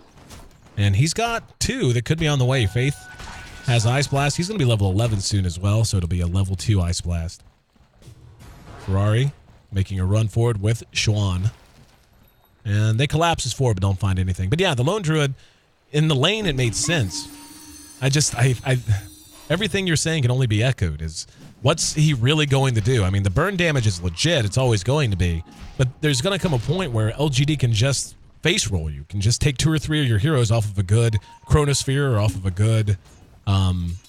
And he's got 2 that could be on the way. Faith has Ice Blast. He's going to be level 11 soon as well, so it'll be a level 2 Ice Blast. Ferrari making a run forward with Xuan. And they collapse his forward, but don't find anything. But yeah, the Lone Druid, in the lane, it made sense. Everything you're saying can only be echoed. Is what's he really going to do? I mean, the burn damage is legit. It's always going to be. But there's going to come a point where LGD can just face roll you. Can just take 2 or 3 of your heroes off of a good Chronosphere or off of a good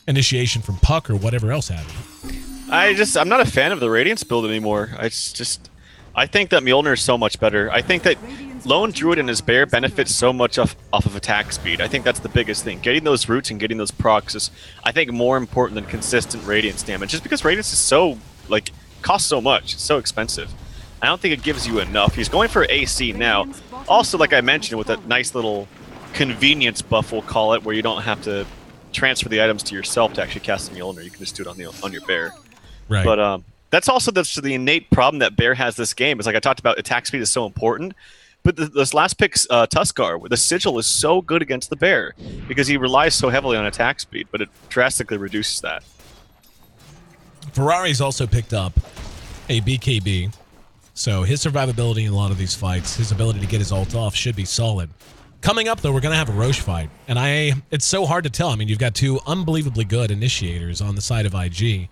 initiation from Puck or whatever else have you. I'm not a fan of the Radiance build anymore. I think that Mjolnir is so much better. I think that Lone Druid and his bear benefits so much off of attack speed. I think that's the biggest thing. Getting those roots and getting those procs is, I think, more important than consistent Radiance damage. Just because Radiance is so, like, costs so much. It's so expensive. I don't think it gives you enough. He's going for AC now. Also, like I mentioned, with that nice little convenience buff, we'll call it, where you don't have to transfer the items to yourself to actually cast the Mjolnir. You can just do it on your bear. Right. But, that's also the innate problem that Bear has this game. Is like I talked about, attack speed is so important. But this last pick's Tuskar, where the Sigil is so good against the Bear because he relies so heavily on attack speed, but it drastically reduces that. Ferrari's also picked up a BKB, so his survivability in a lot of these fights, his ability to get his ult off should be solid. Coming up, though, we're going to have a Roche fight, and it's so hard to tell. I mean, you've got 2 unbelievably good initiators on the side of IG.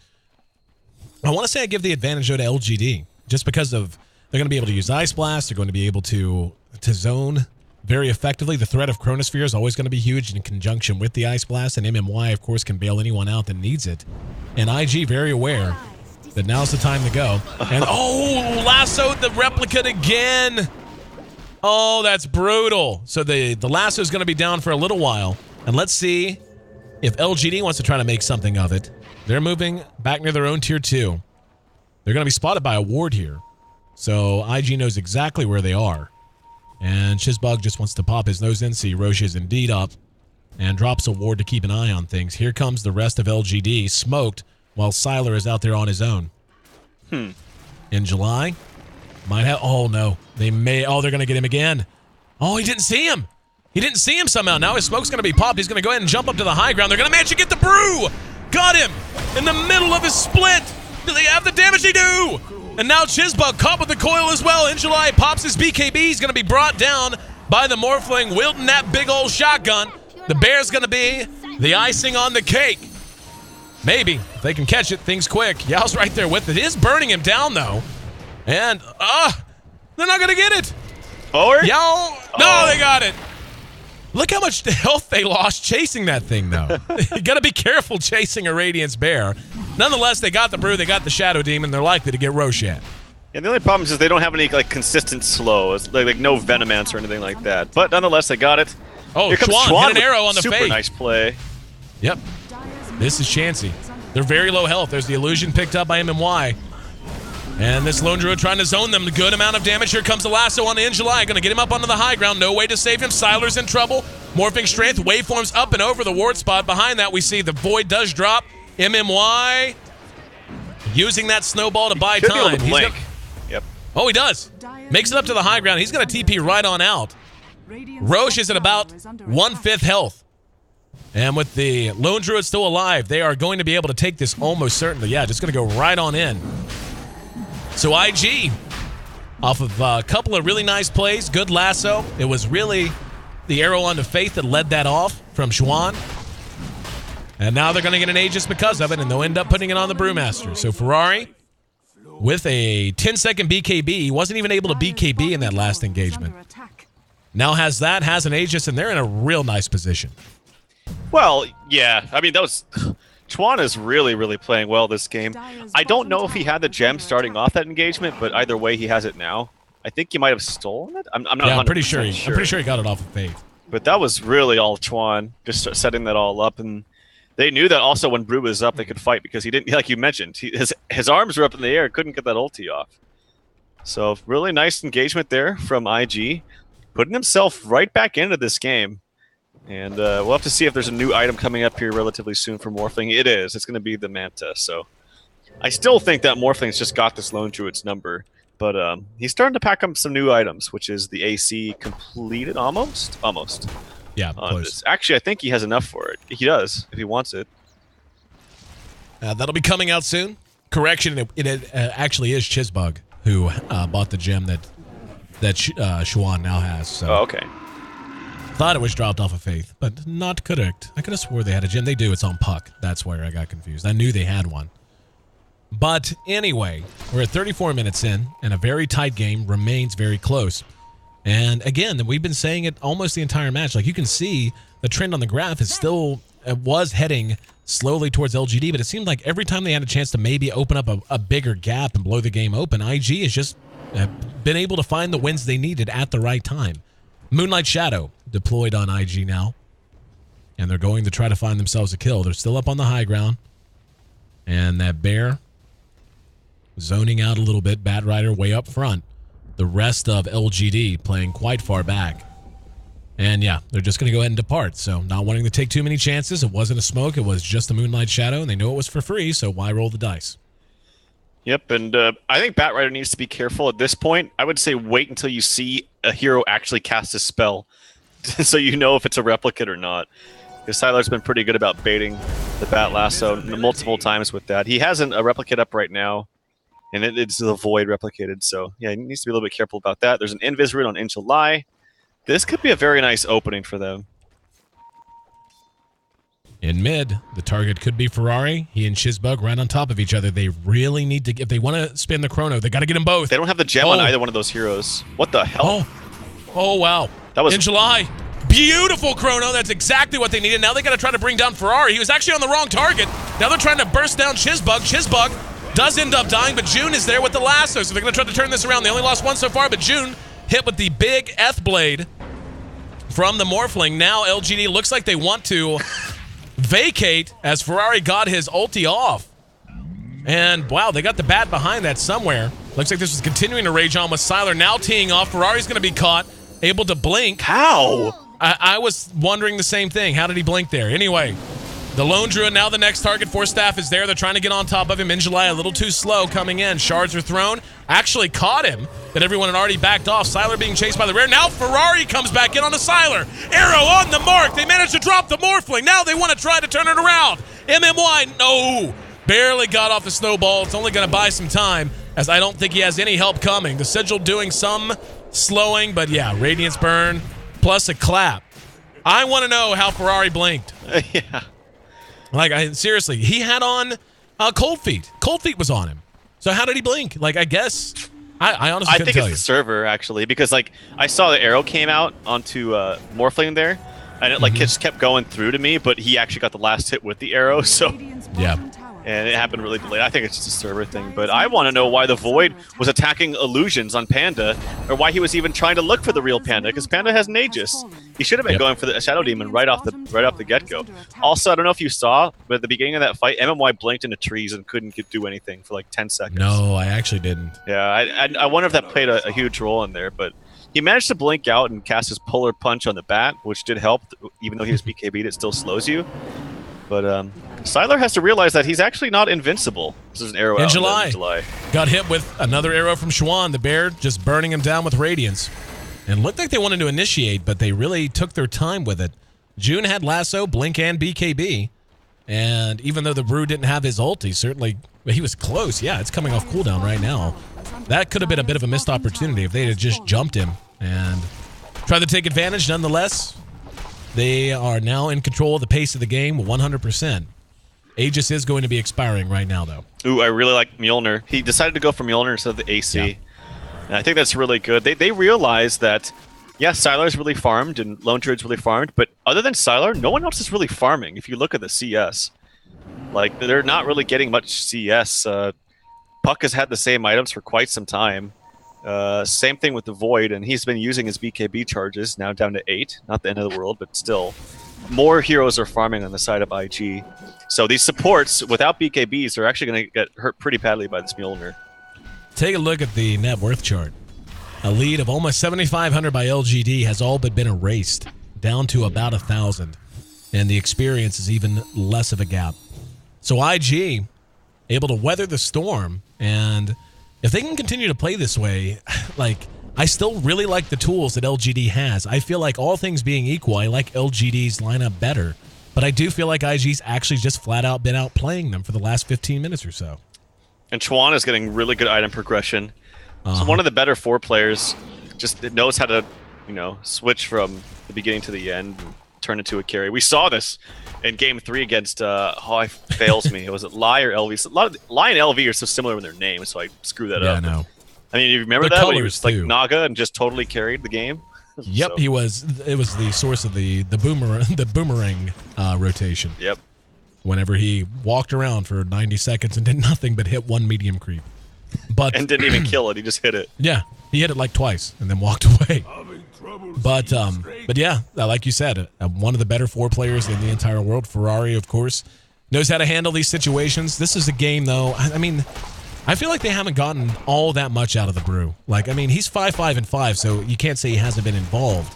I want to say I give the advantage though to LGD just because of they're going to be able to use Ice Blast. They're going to be able to zone very effectively. The threat of Chronosphere is always going to be huge in conjunction with the Ice Blast, and MMY, of course, can bail anyone out that needs it. And IG very aware that now's the time to go. And oh, lassoed the Replicant again. Oh, that's brutal. So the lasso is going to be down for a little while. And let's see if LGD wants to try to make something of it. They're moving back near their own tier 2. They're going to be spotted by a ward here. So IG knows exactly where they are. And Chizbug just wants to pop his nose in, see Roche is indeed up, and drops a ward to keep an eye on things. Here comes the rest of LGD, smoked, while Siler is out there on his own. In July, might have... Oh, no. They may... Oh, they're going to get him again. Oh, he didn't see him. He didn't see him somehow. Now his smoke's going to be popped. He's going to go ahead and jump up to the high ground. They're going to manage to get the brew. Got him in the middle of his split. Do they have the damage? They do. And now Chizbug caught with the coil as well. In July, pops his BKB. He's going to be brought down by the Morphling, wielding that big old shotgun. The bear's going to be the icing on the cake. Maybe. If they can catch it, things quick. Yao's right there with it. It is burning him down, though. And, they're not going to get it. Forward? Yao. No, they got it. Look how much health they lost chasing that thing, though. You got to be careful chasing a Radiance Bear. Nonetheless, they got the Brew, they got the Shadow Demon, they're likely to get Roshan. And the only problem is they don't have any like consistent slow. It's like no Venomance or anything like that. But nonetheless, they got it. Oh, here comes Schwan hit an arrow on the super fake. Nice play. Yep. This is chancy. They're very low health. There's the illusion picked up by MMY. And this Lone Druid trying to zone them. A good amount of damage. Here comes the lasso on the In July. Going to get him up onto the high ground. No way to save him. Siler's in trouble. Morphing Strength. Waveforms up and over the ward spot. Behind that, we see the Void does drop. MMY using that snowball to buy time. Yep. Oh, he does. Makes it up to the high ground. He's going to TP right on out. Roche is at about 1/5 health. And with the Lone Druid still alive, they are going to be able to take this almost certainly. Yeah, just going to go right on in. So IG, off of a couple of really nice plays, good lasso. It was really the arrow onto Faith that led that off from Schwan. And now they're going to get an Aegis because of it, and they'll end up putting it on the Brewmaster. So Ferrari, with a 10-second BKB, he wasn't even able to BKB in that last engagement. Now has that, has an Aegis, and they're in a real nice position. Well, yeah. I mean, that was... Chuan is really, really playing well this game. I don't know if he had the gem starting off that engagement, but either way, he has it now. I think he might have stolen it. I'm not. Yeah, I'm pretty sure. I'm pretty sure he got it off of Faith. But that was really all Chuan, just setting that all up, and they knew that also when Brew was up, they could fight because he didn't, like you mentioned, his arms were up in the air, couldn't get that ulti off. So really nice engagement there from IG, putting himself right back into this game. And we'll have to see if there's a new item coming up here relatively soon for Morphling. It is. It's going to be the Manta. So I still think that Morphling's just got this Lone Druid's number. But he's starting to pack up some new items, which is the AC completed almost. Almost. Yeah, close. Actually, I think he has enough for it. He does, if he wants it. That'll be coming out soon. Correction, it actually is Chizbug who bought the gem that Schwan now has. So. Oh, okay. Thought it was dropped off of Faith, but not correct. I could have swore they had a gem. They do. It's on Puck. That's where I got confused. I knew they had one. But anyway, we're at 34 minutes in, and a very tight game remains very close. And again, we've been saying it almost the entire match. Like you can see, the trend on the graph is still was heading slowly towards LGD, but it seemed like every time they had a chance to maybe open up a bigger gap and blow the game open, IG has just been able to find the wins they needed at the right time. Moonlight Shadow deployed on IG now, and they're going to try to find themselves a kill. They're still up on the high ground, and that bear zoning out a little bit. Bat Rider way up front. The rest of LGD playing quite far back. And yeah, they're just going to go ahead and depart. So not wanting to take too many chances. It wasn't a smoke. It was just a Moonlight Shadow, and they know it was for free, so why roll the dice? Yep, and I think Bat Rider needs to be careful at this point. I would say wait until you see a hero actually cast a spell so you know if it's a replicate or not. Because Siler's been pretty good about baiting the Bat Lasso multiple times with that. He has a replicate up right now, and it's the Void replicated. So yeah, he needs to be a little bit careful about that. There's an Invis root on In July. This could be a very nice opening for them. In mid, the target could be Ferrari. He and Shizbug right on top of each other. They really need to, if they want to spin the chrono, they got to get them both. They don't have the gem on either one of those heroes. What the hell? Oh wow. That was in July. Beautiful chrono. That's exactly what they needed. Now they got to try to bring down Ferrari. He was actually on the wrong target. Now they're trying to burst down Shizbug. Shizbug does end up dying, but June is there with the lasso, so they're going to try to turn this around. They only lost one so far, but June hit with the big Eth blade from the Morphling. Now LGD looks like they want to vacate as Ferrari got his ulti off. And wow, they got the bat behind that somewhere. Looks like this was continuing to rage on with Sylar now teeing off. Ferrari's going to be caught, able to blink. How? I was wondering the same thing. How did he blink there? Anyway, the Lone Druid, now the next target. Force Staff is there. They're trying to get on top of him. In July, a little too slow coming in. Shards are thrown. Actually caught him, but everyone had already backed off. Sylar being chased by the rear. Now Ferrari comes back in on the Sylar. Arrow on the mark. They managed to drop the Morphling. Now they want to try to turn it around. MMY, no. Barely got off the snowball. It's only going to buy some time, as I don't think he has any help coming. The Sigil doing some slowing, but yeah, Radiance Burn plus a clap. I want to know how Ferrari blinked. Yeah. Like, seriously, he had on Cold Feet. Cold Feet was on him. So how did he blink? Like, I guess, I honestly couldn't tell you. I think it's the server, actually, because, like, I saw the arrow came out onto Morphling there, and it, like, just kept going through to me, but he actually got the last hit with the arrow, so... Yeah. And it happened really delayed. I think it's just a server thing, but I want to know why the Void was attacking illusions on Panda, or why he was even trying to look for the real Panda, because Panda has an Aegis. He should have been going for the Shadow Demon right off the get-go. Also, I don't know if you saw, but at the beginning of that fight, MMY blinked into trees and couldn't do anything for like 10 seconds. No, I actually didn't. Yeah, I wonder if that played a huge role in there, but he managed to blink out and cast his Polar Punch on the bat, which did help. Even though he was BKB'd, it still slows you. But Sylar has to realize that he's actually not invincible. This is an arrow in July. Got hit with another arrow from Xuan, the bear, just burning him down with Radiance. And looked like they wanted to initiate, but they really took their time with it. June had lasso, blink, and BKB. And even though the Brew didn't have his ulti, certainly he was close. Yeah, it's coming off cooldown right now. That could have been a bit of a missed opportunity if they had just jumped him and tried to take advantage. Nonetheless, they are now in control of the pace of the game 100%. Aegis is going to be expiring right now, though. Ooh, I really like Mjolnir. He decided to go for Mjolnir instead of the AC. Yeah. And I think that's really good. They realized that, yeah, Sylar's really farmed and Lone Druid's really farmed, but other than Sylar, no one else is really farming if you look at the CS. Like, they're not really getting much CS. Puck has had the same items for quite some time. Same thing with the Void, and he's been using his BKB charges, now down to 8. Not the end of the world, but still. More heroes are farming on the side of IG. So these supports, without BKBs, are actually going to get hurt pretty badly by this Mjolnir. Take a look at the net worth chart. A lead of almost 7,500 by LGD has all but been erased, down to about 1,000. And the experience is even less of a gap. So IG, able to weather the storm, and if they can continue to play this way, like, I still really like the tools that LGD has. I feel like all things being equal, I like LGD's lineup better. But I do feel like IG's actually just flat out been outplaying them for the last 15 minutes or so. And Chuan is getting really good item progression. So one of the better 4 players just knows how to, you know, switch from the beginning to the end and turn into a carry. We saw this in Game 3 against, it fails me. Was it Lai or LV? Lai and LV are so similar in their names, so I screw that up. Yeah, I know. I mean, you remember that when he was like Naga and just totally carried the game? Yep, so. He was. It was the source of the boomerang rotation. Yep. Whenever he walked around for 90 seconds and did nothing but hit one medium creep, but and didn't even kill it. He just hit it. Yeah, he hit it like twice and then walked away. But yeah, like you said, one of the better 4 players in the entire world. Ferrari, of course, knows how to handle these situations. This is a game, though. I mean, I feel like they haven't gotten all that much out of the Brew. Like, I mean, he's 5-5-5, so you can't say he hasn't been involved.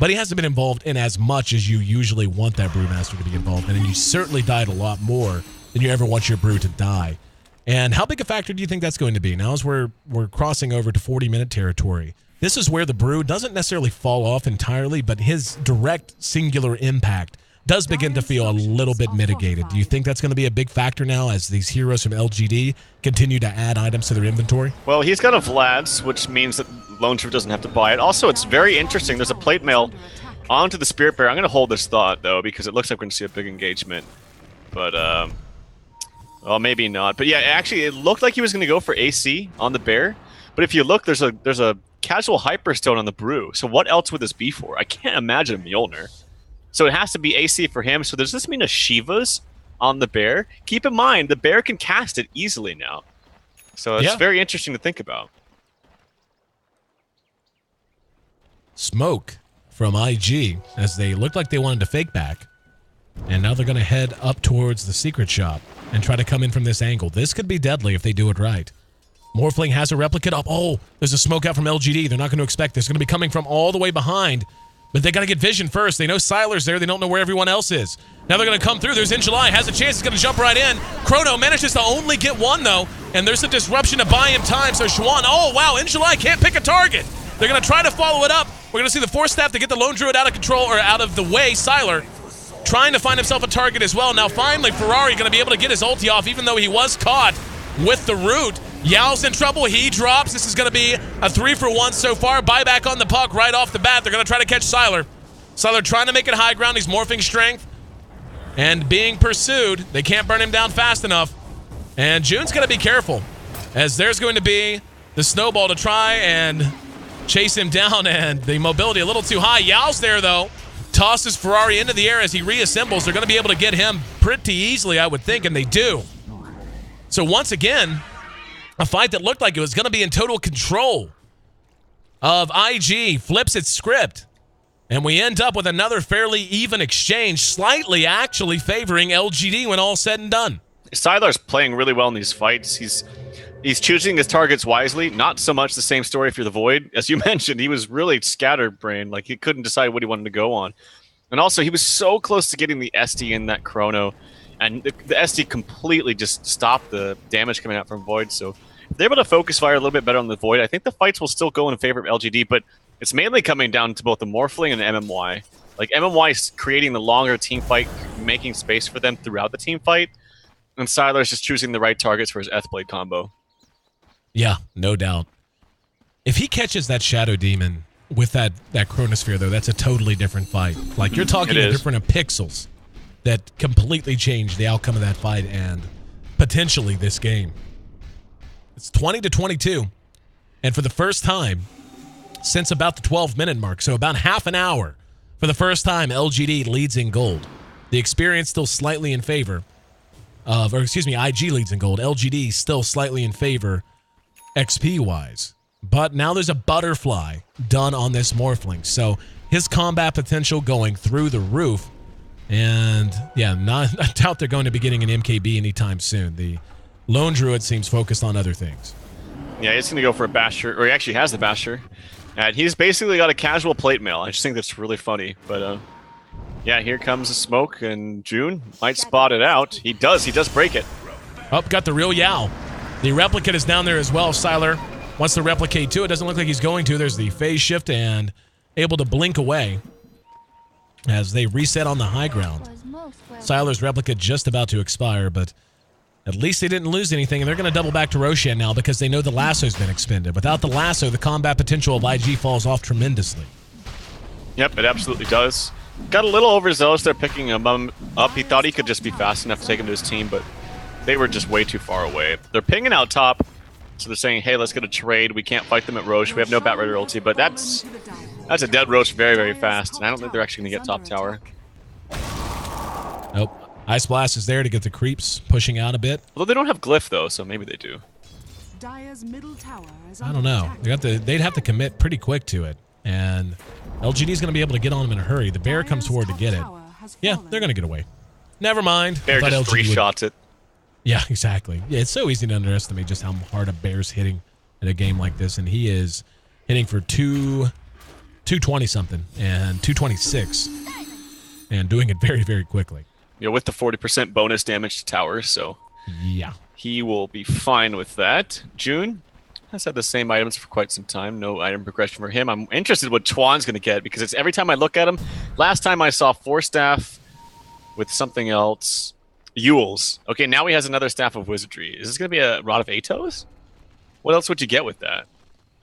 But he hasn't been involved in as much as you usually want that Brewmaster to be involved in, and you certainly died a lot more than you ever want your Brew to die. And how big a factor do you think that's going to be? Now as we're crossing over to 40-minute territory, this is where the Brew doesn't necessarily fall off entirely, but his direct singular impact does begin to feel a little bit mitigated. Do you think that's going to be a big factor now as these heroes from LGD continue to add items to their inventory? Well, he's got a Vlad's, which means that Lone Druid doesn't have to buy it. Also, it's very interesting. There's a plate mail On to the Spirit Bear. I'm going to hold this thought, though, because it looks like we're going to see a big engagement. But, well, maybe not. But yeah, actually, it looked like he was going to go for AC on the Bear. But if you look, there's a casual Hyperstone on the Brew. So what else would this be for? I can't imagine a Mjolnir. So it has to be AC for him. So does this mean a Shiva's on the Bear? Keep in mind, the Bear can cast it easily now. So it's very interesting to think about. Smoke from IG as they looked like they wanted to fake back. And now they're going to head up towards the secret shop and try to come in from this angle. This could be deadly if they do it right. Morphling has a replicate up. Oh, there's a smoke out from LGD. They're not going to expect this. It's going to be coming from all the way behind. But they got to get vision first. They know Siler's there. They don't know where everyone else is. Now they're going to come through. There's Injuly. Has a chance. He's going to jump right in. Chrono manages to only get one, though. And there's a disruption to buy him time. So Schwan, oh, wow. Injuly can't pick a target. They're going to try to follow it up. We're going to see the Force Staff to get the Lone Druid out of control or out of the way. Siler trying to find himself a target as well. Now finally Ferrari going to be able to get his ulti off even though he was caught with the root. Yao's in trouble. He drops. This is going to be a 3-for-1 so far. Buyback on the puck right off the bat. They're going to try to catch Siler. Siler trying to make it high ground. He's morphing strength and being pursued. They can't burn him down fast enough. And June's going to be careful as there's going to be the snowball to try and chase him down, and the mobility a little too high. Yao's there, though. Tosses Ferrari into the air as he reassembles. They're going to be able to get him pretty easily, I would think, and they do. So once again, a fight that looked like it was going to be in total control of IG flips its script, and we end up with another fairly even exchange, slightly actually favoring LGD when all's said and done. Siler's playing really well in these fights. He's choosing his targets wisely. Not so much the same story for the Void. As you mentioned, he was really scatterbrained. Like, he couldn't decide what he wanted to go on. And also, he was so close to getting the SD in that Chrono. And the SD completely just stopped the damage coming out from Void. So if they're able to focus fire a little bit better on the Void, I think the fights will still go in favor of LGD. But it's mainly coming down to both the Morphling and the MMY. Like, MMY is creating the longer team fight, making space for them throughout the team fight. And Siler's just choosing the right targets for his Blade combo. Yeah, no doubt. If he catches that Shadow Demon with that Chronosphere, though, that's a totally different fight. Like, you're talking a different of pixels that completely change the outcome of that fight and potentially this game. It's 20-22. And for the first time since about the 12-minute mark, so about half an hour, for the first time, LGD leads in gold. The experience still slightly in favor of, or excuse me, IG leads in gold. LGD still slightly in favor XP-wise. But now there's a butterfly done on this Morphling. So his combat potential going through the roof. And yeah, I doubt they're going to be getting an MKB anytime soon. The Lone Druid seems focused on other things. Yeah, he's going to go for a Basher, or he actually has the Basher. And he's basically got a casual plate mail. I just think that's really funny. But yeah, here comes the smoke, and June might spot it out. He does break it. Oh, got the real Yao. The replicate is down there as well. Siler wants to replicate too. It doesn't look like he's going to. There's the phase shift and able to blink away as they reset on the high ground. Siler's replica just about to expire, but at least they didn't lose anything, and they're going to double back to Roshan now because they know the lasso's been expended. Without the lasso, the combat potential of IG falls off tremendously. Yep, it absolutely does. Got a little overzealous there picking him up. He thought he could just be fast enough to take him to his team, but they were just way too far away. They're pinging out top, so they're saying, hey, let's get a trade. We can't fight them at Roche. We have no Batrider ulti, but that's a dead Roche very, very fast, and I don't think they're actually going to get top tower. Nope. Ice Blast is there to get the creeps pushing out a bit. Although they don't have Glyph, though, so maybe they do. I don't know. They'd have to commit pretty quick to it, and LGD's going to be able to get on them in a hurry. The bear comes forward to get it. Yeah, they're going to get away. Never mind. Bear just three-shots it. Yeah, exactly. Yeah, it's so easy to underestimate just how hard a bear's hitting in a game like this, and he is hitting for 220-something and 226, and doing it very, very quickly. You know, with the 40% bonus damage to towers, so yeah, he will be fine with that. June has had the same items for quite some time. No item progression for him. I'm interested what Chuan's going to get because it's every time I look at him. Last time I saw 4 staff with something else. Yules. Okay, now he has another staff of wizardry. Is this going to be a Rod of Atos? What else would you get with that?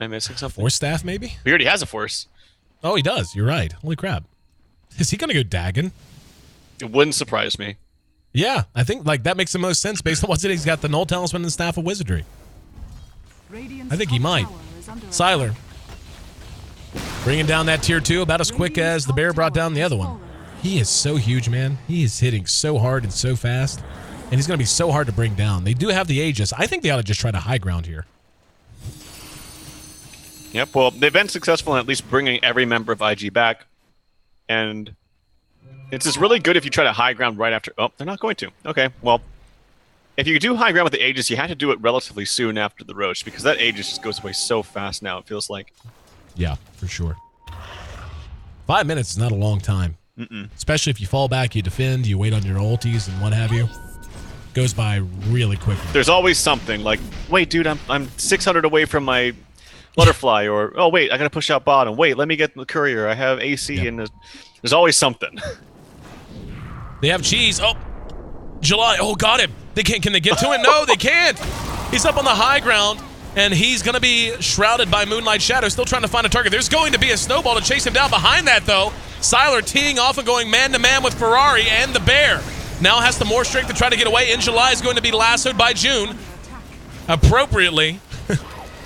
Am I missing something? Force staff, maybe? He already has a force. Oh, he does. You're right. Holy crap. Is he going to go Dagon? It wouldn't surprise me. Yeah, I think like that makes the most sense based on what's in it. He's got the Null Talisman and the Staff of Wizardry. I think he might. Sylar. Bringing down that tier 2 about as quick as the bear brought down the other one. He is so huge, man. He is hitting so hard and so fast. And he's going to be so hard to bring down. They do have the Aegis. I think they ought to just try to high ground here. Yep, well, they've been successful in at least bringing every member of IG back. And it's just really good if you try to high ground right after... Oh, they're not going to. Okay, well, if you do high ground with the Aegis, you have to do it relatively soon after the Roach, because that Aegis just goes away so fast now, it feels like. Yeah, for sure. 5 minutes is not a long time. Especially if you fall back, you defend, you wait on your ultis and what have you. Goes by really quickly. There's always something like, wait, dude, I'm 600 away from my butterfly, or oh wait, I gotta push out bottom. Wait, let me get the courier. I have AC, and there's always something. They have cheese. Oh, July. Oh, got him. They can't. Can they get to him? No, they can't. He's up on the high ground, and he's gonna be shrouded by Moonlight Shadow. Still trying to find a target. There's going to be a snowball to chase him down. Behind that, though, Sylar teeing off and going man-to-man with Ferrari and the bear. Now has the more strength to try to get away. In July is going to be lassoed by June, appropriately.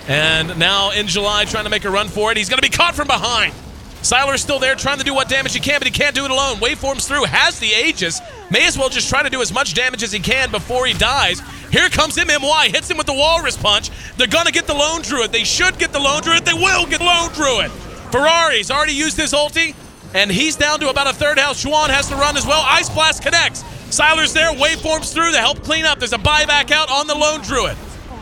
And now In July trying to make a run for it. He's going to be caught from behind. Sylar's still there trying to do what damage he can, but he can't do it alone. Waveform's through, has the Aegis. May as well just try to do as much damage as he can before he dies. Here comes MMY, hits him with the Walrus Punch. They're going to get the Lone Druid. They should get the Lone Druid. They will get the Lone Druid. Ferrari's already used his ulti, and he's down to about a third health. Xuan has to run as well. Ice Blast connects. Sylar's there, Waveform's through to help clean up. There's a buyback out on the Lone Druid.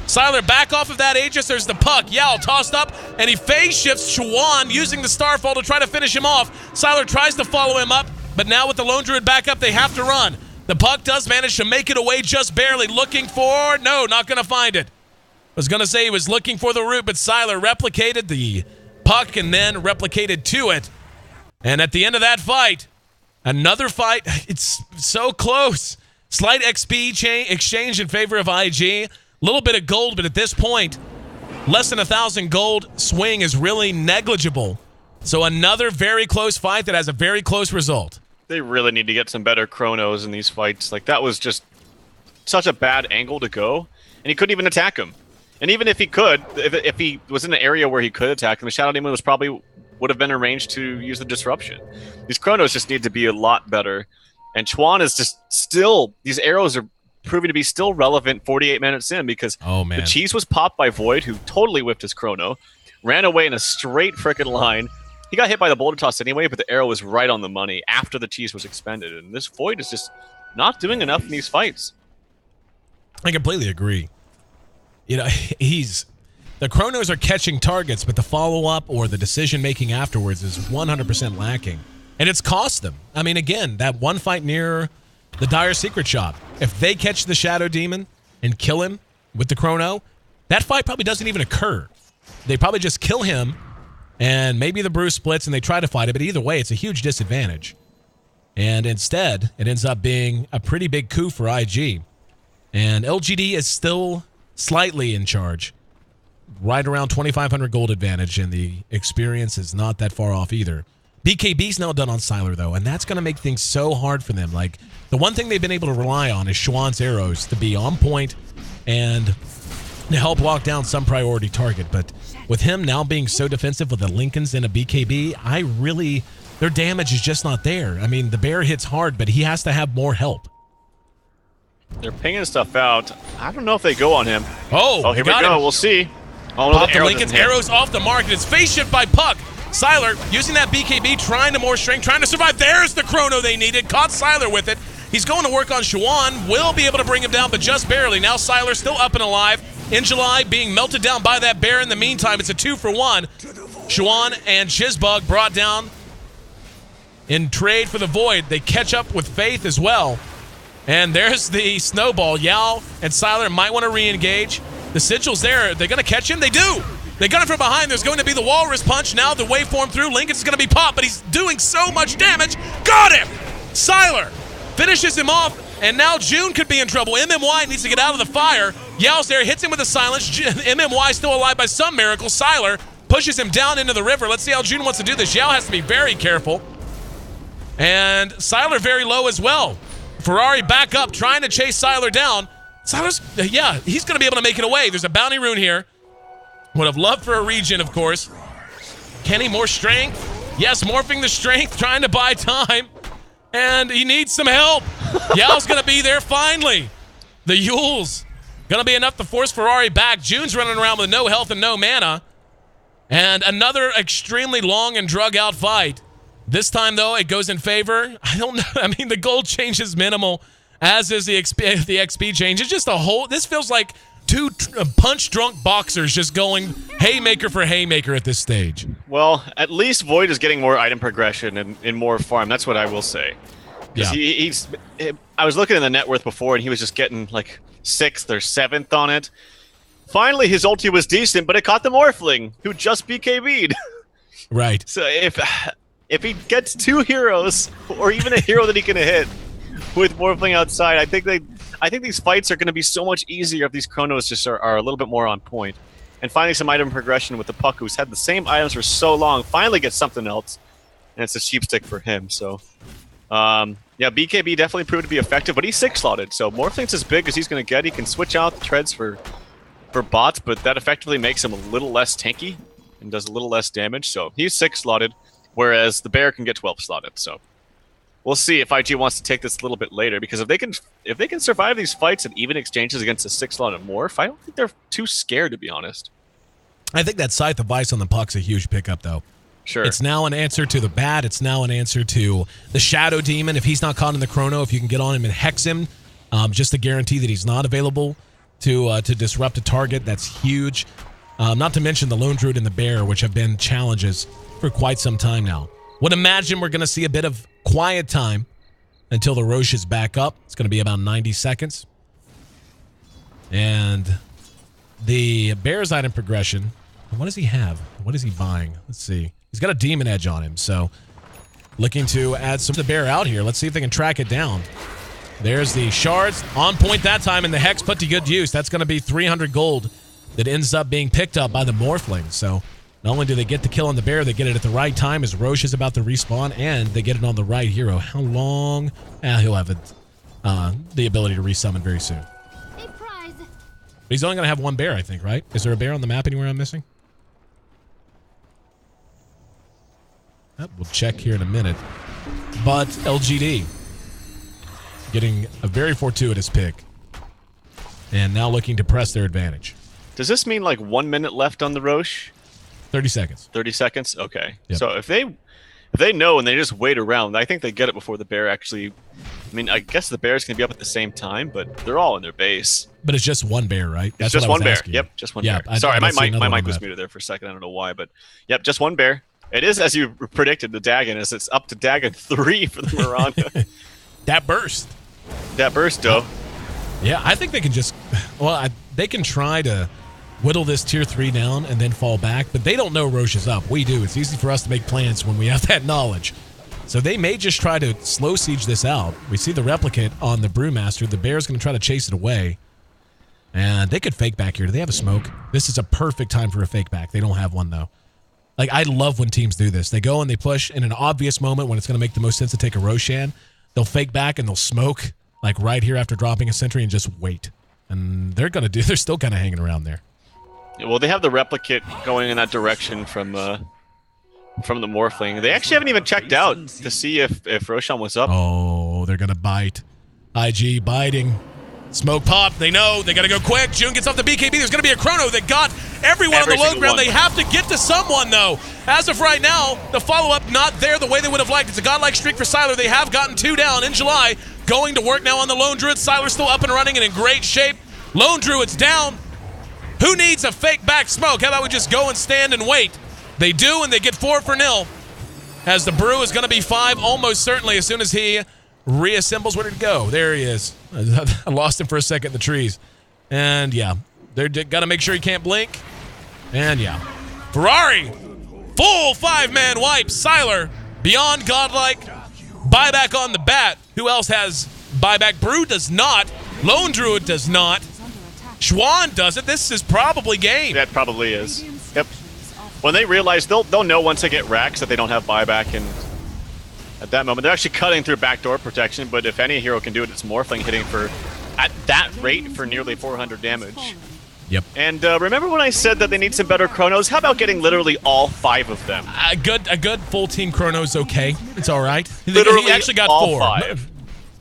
Sylar back off of that Aegis. There's the puck. Yao tossed up, and he phase shifts Xuan using the Starfall to try to finish him off. Sylar tries to follow him up, but now with the Lone Druid back up, they have to run. The puck does manage to make it away just barely. Looking for... No, not going to find it. Was going to say he was looking for the root, but Sylar replicated the puck and then replicated to it. And at the end of that fight, another fight. It's so close. Slight XP exchange in favor of IG. Little bit of gold, but at this point, less than 1,000 gold swing is really negligible. So another very close fight that has a very close result. They really need to get some better chronos in these fights. Like, that was just such a bad angle to go, and he couldn't even attack him. And even if he could, if he was in an area where he could attack him, the Shadow Demon would have been arranged to use the disruption. These chronos just need to be a lot better. And Chuan is just still, these arrows are proving to be still relevant 48 minutes in, because the cheese was popped by Void, who totally whiffed his chrono, ran away in a straight frickin' line. He got hit by the boulder toss anyway, but the arrow was right on the money after the cheese was expended. And this Void is just not doing enough in these fights. I completely agree. You know, the chronos are catching targets, but the follow-up or the decision-making afterwards is 100% lacking. And it's cost them. I mean, again, that one fight near the Dire Secret Shop, if they catch the Shadow Demon and kill him with the chrono, that fight probably doesn't even occur. They probably just kill him, and maybe the brew splits and they try to fight it, but either way, it's a huge disadvantage. And instead, it ends up being a pretty big coup for IG. And LGD is still slightly in charge. Right around 2,500 gold advantage, and the experience is not that far off either. BKB's now done on Sylar, though, and that's going to make things so hard for them. Like, the one thing they've been able to rely on is Xuan's arrows to be on point and to help lock down some priority target. But with him now being so defensive with the Lincolns and a BKB, their damage is just not there. I mean, the bear hits hard, but he has to have more help. They're pinging stuff out. I don't know if they go on him. Oh, here we go. We'll see. Oh, Pop the Lincoln's arrows off the mark, and it's face shift by Puck. Sylar using that BKB, trying to more strength, trying to survive. There's the chrono they needed. Caught Sylar with it. He's going to work on Xuan. Will be able to bring him down, but just barely. Now Sylar still up and alive. In July, being melted down by that bear in the meantime. It's a 2-for-1. Xuan and Shizbug brought down in trade for the Void. They catch up with Faith as well. And there's the snowball. Yao and Sylar might want to re-engage. The Sigil's there. They're going to catch him? They do! They got him from behind. There's going to be the Walrus Punch. Now the waveform through. Lincoln's going to be popped, but he's doing so much damage. Got him! Sylar finishes him off, and now June could be in trouble. MMY needs to get out of the fire. Yao's there, hits him with a silence. MMY still alive by some miracle. Sylar pushes him down into the river. Let's see how June wants to do this. Yao has to be very careful. And Siler very low as well. Ferrari back up, trying to chase Siler down. Siler's, yeah, he's going to be able to make it away. There's a bounty rune here. Would have loved for a regen, of course. Kenny, more strength. Yes, morphing the strength, trying to buy time. And he needs some help. Yao's going to be there finally. The Yule's going to be enough to force Ferrari back. June's running around with no health and no mana. And another extremely long and drug-out fight. This time, though, it goes in favor. I don't know. I mean, the gold change is minimal, as is the XP change. It's just a whole... This feels like two punch-drunk boxers just going haymaker for haymaker at this stage. Well, at least Void is getting more item progression and more farm. That's what I will say. Yeah. I was looking at the net worth before, and he was just getting, like, 6th or 7th on it. Finally, his ulti was decent, but it caught the Morphling, who just BKB'd. Right. So if he gets 2 heroes, or even a hero that he can hit with Morphling outside, I think these fights are going to be so much easier if these chronos just are a little bit more on point. And finding some item progression with the Puck, who's had the same items for so long, finally gets something else, and it's a cheap stick for him. So, yeah, BKB definitely proved to be effective, but he's 6-slotted, so Morphling's as big as he's going to get. He can switch out the treads for bots, but that effectively makes him a little less tanky and does a little less damage. So he's 6-slotted, whereas the bear can get 12-slotted. So we'll see if IG wants to take this a little bit later, because if they can survive these fights and even exchanges against a 6-slotted morph, I don't think they're too scared, to be honest. I think that Scythe of Vice on the Puck's a huge pickup, though. Sure. It's now an answer to the bat. It's now an answer to the Shadow Demon. If he's not caught in the chrono, if you can get on him and hex him, just to guarantee that he's not available to disrupt a target, that's huge. Not to mention the Lone Druid and the Bear, which have been challenges for quite some time now. Would imagine we're going to see a bit of quiet time until the Roche is back up. It's going to be about 90 seconds. And the Bear's item progression, what does he have? What is he buying? Let's see. He's got a Demon Edge on him, so looking to add some of the Bear out here. Let's see if they can track it down. There's the shards on point that time, and the Hex put to good use. That's going to be 300 gold that ends up being picked up by the Morphling. So not only do they get the kill on the Bear, they get it at the right time as Roche is about to respawn, and they get it on the right hero. How long? He'll have the ability to resummon very soon. But he's only going to have one Bear, I think, right? Is there a Bear on the map anywhere I'm missing? We'll check here in a minute. But LGD getting a very fortuitous pick, and now looking to press their advantage. Does this mean like 1 minute left on the Roche? 30 seconds. 30 seconds? Okay. Yep. So if they know and they just wait around, I think they get it before the Bear actually... I mean, I guess the Bear's going to be up at the same time, but they're all in their base. But it's just one Bear, right? That's just one Bear. Yep, just one Bear. Sorry, my mic was muted there for a second. I don't know why, but yep, just one Bear. It is, as you predicted, the Dagon is. It's up to Dagon 3 for the Miranda. That burst. That burst, though. Yeah, I think they can just... Well, they can try to whittle this tier 3 down and then fall back, but they don't know Roche is up. We do. It's easy for us to make plans when we have that knowledge. So they may just try to slow siege this out. We see the replicate on the Brewmaster. The Bear's going to try to chase it away. And they could fake back here. Do they have a smoke? This is a perfect time for a fake back. They don't have one, though. Like, I love when teams do this. They go and they push in an obvious moment when it's going to make the most sense to take a Roshan. They'll fake back and they'll smoke, like right here after dropping a sentry, and just wait. And they're still kind of hanging around there. Yeah, well, they have the replicate going in that direction from the Morphling. They actually haven't even checked out to see if Roshan was up. Oh, they're going to bite. IG biting. Smoke pop. They know. They got to go quick. June gets off the BKB. There's going to be a chrono that got everyone on the low ground. They have to get to someone, though. As of right now, the follow-up not there the way they would have liked. It's a godlike streak for Siler. They have gotten 2 down in July. Going to work now on the Lone Druid. Siler's still up and running and in great shape. Lone Druid's down. Who needs a fake back smoke? How about we just go and stand and wait? They do, and they get 4-0. As the Brew is going to be 5 almost certainly as soon as he reassembles. Where did it go? There he is. I lost him for a second in the trees. And yeah, they're got to make sure he can't blink. And yeah, Ferrari, full 5-man wipe. Siler, beyond godlike. Buyback on the bat. Who else has buyback? Brew does not. Lone Druid does not. Schwan does it. This is probably game. That probably is. Yep. When they realize they'll know once they get racks that they don't have buyback, and at that moment. They're actually cutting through backdoor protection, but if any hero can do it, it's Morphling hitting for, at that rate, for nearly 400 damage. Yep. And remember when I said that they need some better Chronos? How about getting literally all 5 of them? A good full team Chrono's okay. It's all right. Literally he actually got all 4. 5.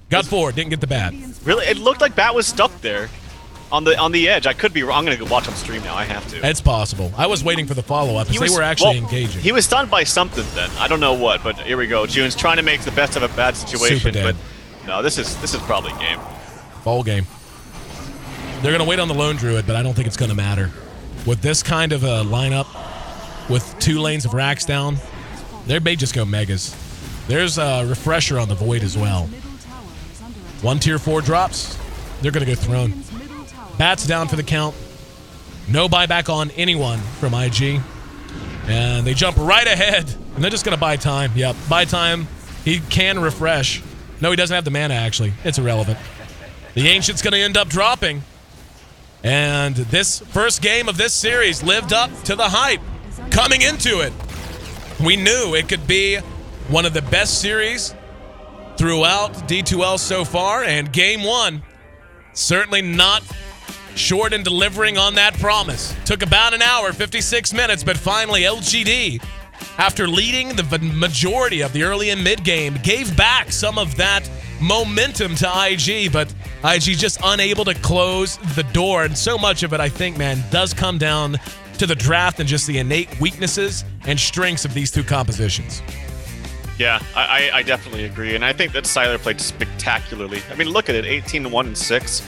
Got 4. Didn't get the bad. Really? It looked like Bat was stuck there on the edge. I could be wrong. I'm going to go watch on stream now. I have to. It's possible. I was waiting for the follow-up because they were actually engaging. He was stunned by something then. I don't know what, but here we go. June's trying to make the best of a bad situation, but no, this is probably game. Ball game. They're going to wait on the Lone Druid, but I don't think it's going to matter. With this kind of a lineup, with 2 lanes of racks down, they may just go Megas. There's a Refresher on the Void as well. 1 tier 4 drops. They're going to go Throne. Bat's down for the count. No buyback on anyone from IG. And they jump right ahead. And they're just going to buy time. Yep, buy time. He can refresh. No, he doesn't have the mana, actually. It's irrelevant. The Ancient's going to end up dropping. And this first game of this series lived up to the hype. Coming into it, we knew it could be one of the best series throughout D2L so far. And game 1, certainly not short in delivering on that promise. Took about an hour, 56 minutes, but finally LGD, after leading the majority of the early and mid game, gave back some of that momentum to IG, but IG just unable to close the door. And so much of it, I think, man, does come down to the draft and just the innate weaknesses and strengths of these 2 compositions. Yeah, I definitely agree. And I think that Sylar played spectacularly. I mean, look at it, 18-1 and 6.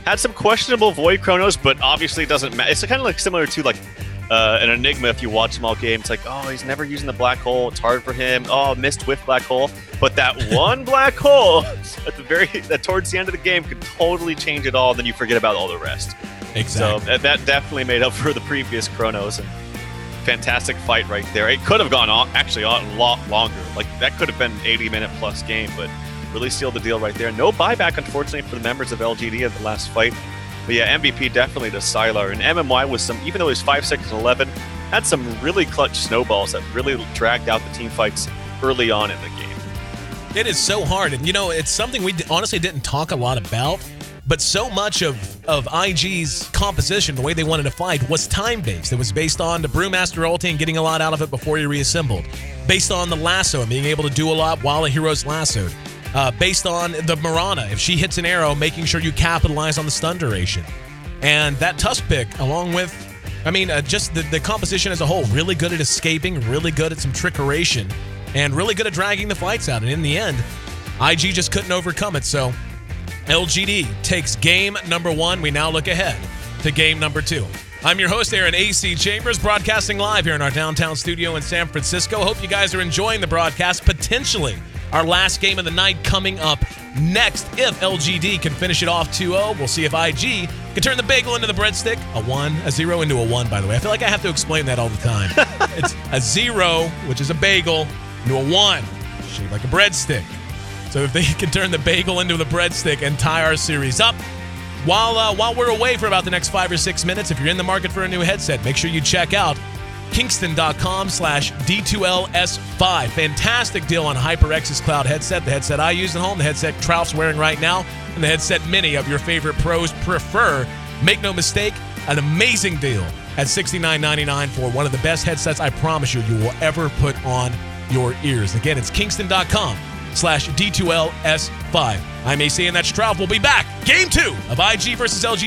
Had some questionable Void Chronos, but obviously it doesn't matter. It's kind of like similar to like an Enigma if you watch him all game. It's like, oh, he's never using the black hole. It's hard for him. Oh, missed whiff black hole. But that one black hole at towards the end of the game could totally change it all. Then you forget about all the rest. Exactly. So that definitely made up for the previous Chronos. And fantastic fight right there. It could have gone on actually a lot longer. Like that could have been an 80-minute plus game, but really sealed the deal right there. No buyback, unfortunately, for the members of LGD at the last fight. But yeah, MVP definitely to Sylar. And MMY was even though he was 5, 6, and 11, had some really clutch snowballs that really dragged out the team fights early on in the game. It is so hard. And, it's something we honestly didn't talk a lot about. But so much of IG's composition, the way they wanted to fight, was time-based. It was based on the Brewmaster ulti and getting a lot out of it before he reassembled. Based on the lasso and being able to do a lot while a hero's lassoed. Based on the Mirana, if she hits an arrow, making sure you capitalize on the stun duration. And that Tusk pick, along with, just the composition as a whole, really good at escaping, really good at some trickeration, and really good at dragging the fights out. And in the end, IG just couldn't overcome it. So LGD takes game number 1. We now look ahead to game number 2. I'm your host, Aaron AC Chambers, broadcasting live here in our downtown studio in San Francisco. Hope you guys are enjoying the broadcast. Potentially our last game of the night coming up next. If LGD can finish it off 2-0, we'll see if IG can turn the bagel into the breadstick. A 0 into a 1, by the way. I feel like I have to explain that all the time. It's a 0, which is a bagel, into a 1, shaped like a breadstick. So if they can turn the bagel into the breadstick and tie our series up, while we're away for about the next 5 or 6 minutes, if you're in the market for a new headset, make sure you check out Kingston.com/D2LS5. Fantastic deal on HyperX's cloud headset, the headset I use at home, the headset Trout's wearing right now, and the headset many of your favorite pros prefer. Make no mistake, an amazing deal at $69.99 for one of the best headsets I promise you will ever put on your ears. Again, it's Kingston.com/D2LS5. I'm AC, and that's Trout. We'll be back. Game 2 of IG versus LGD.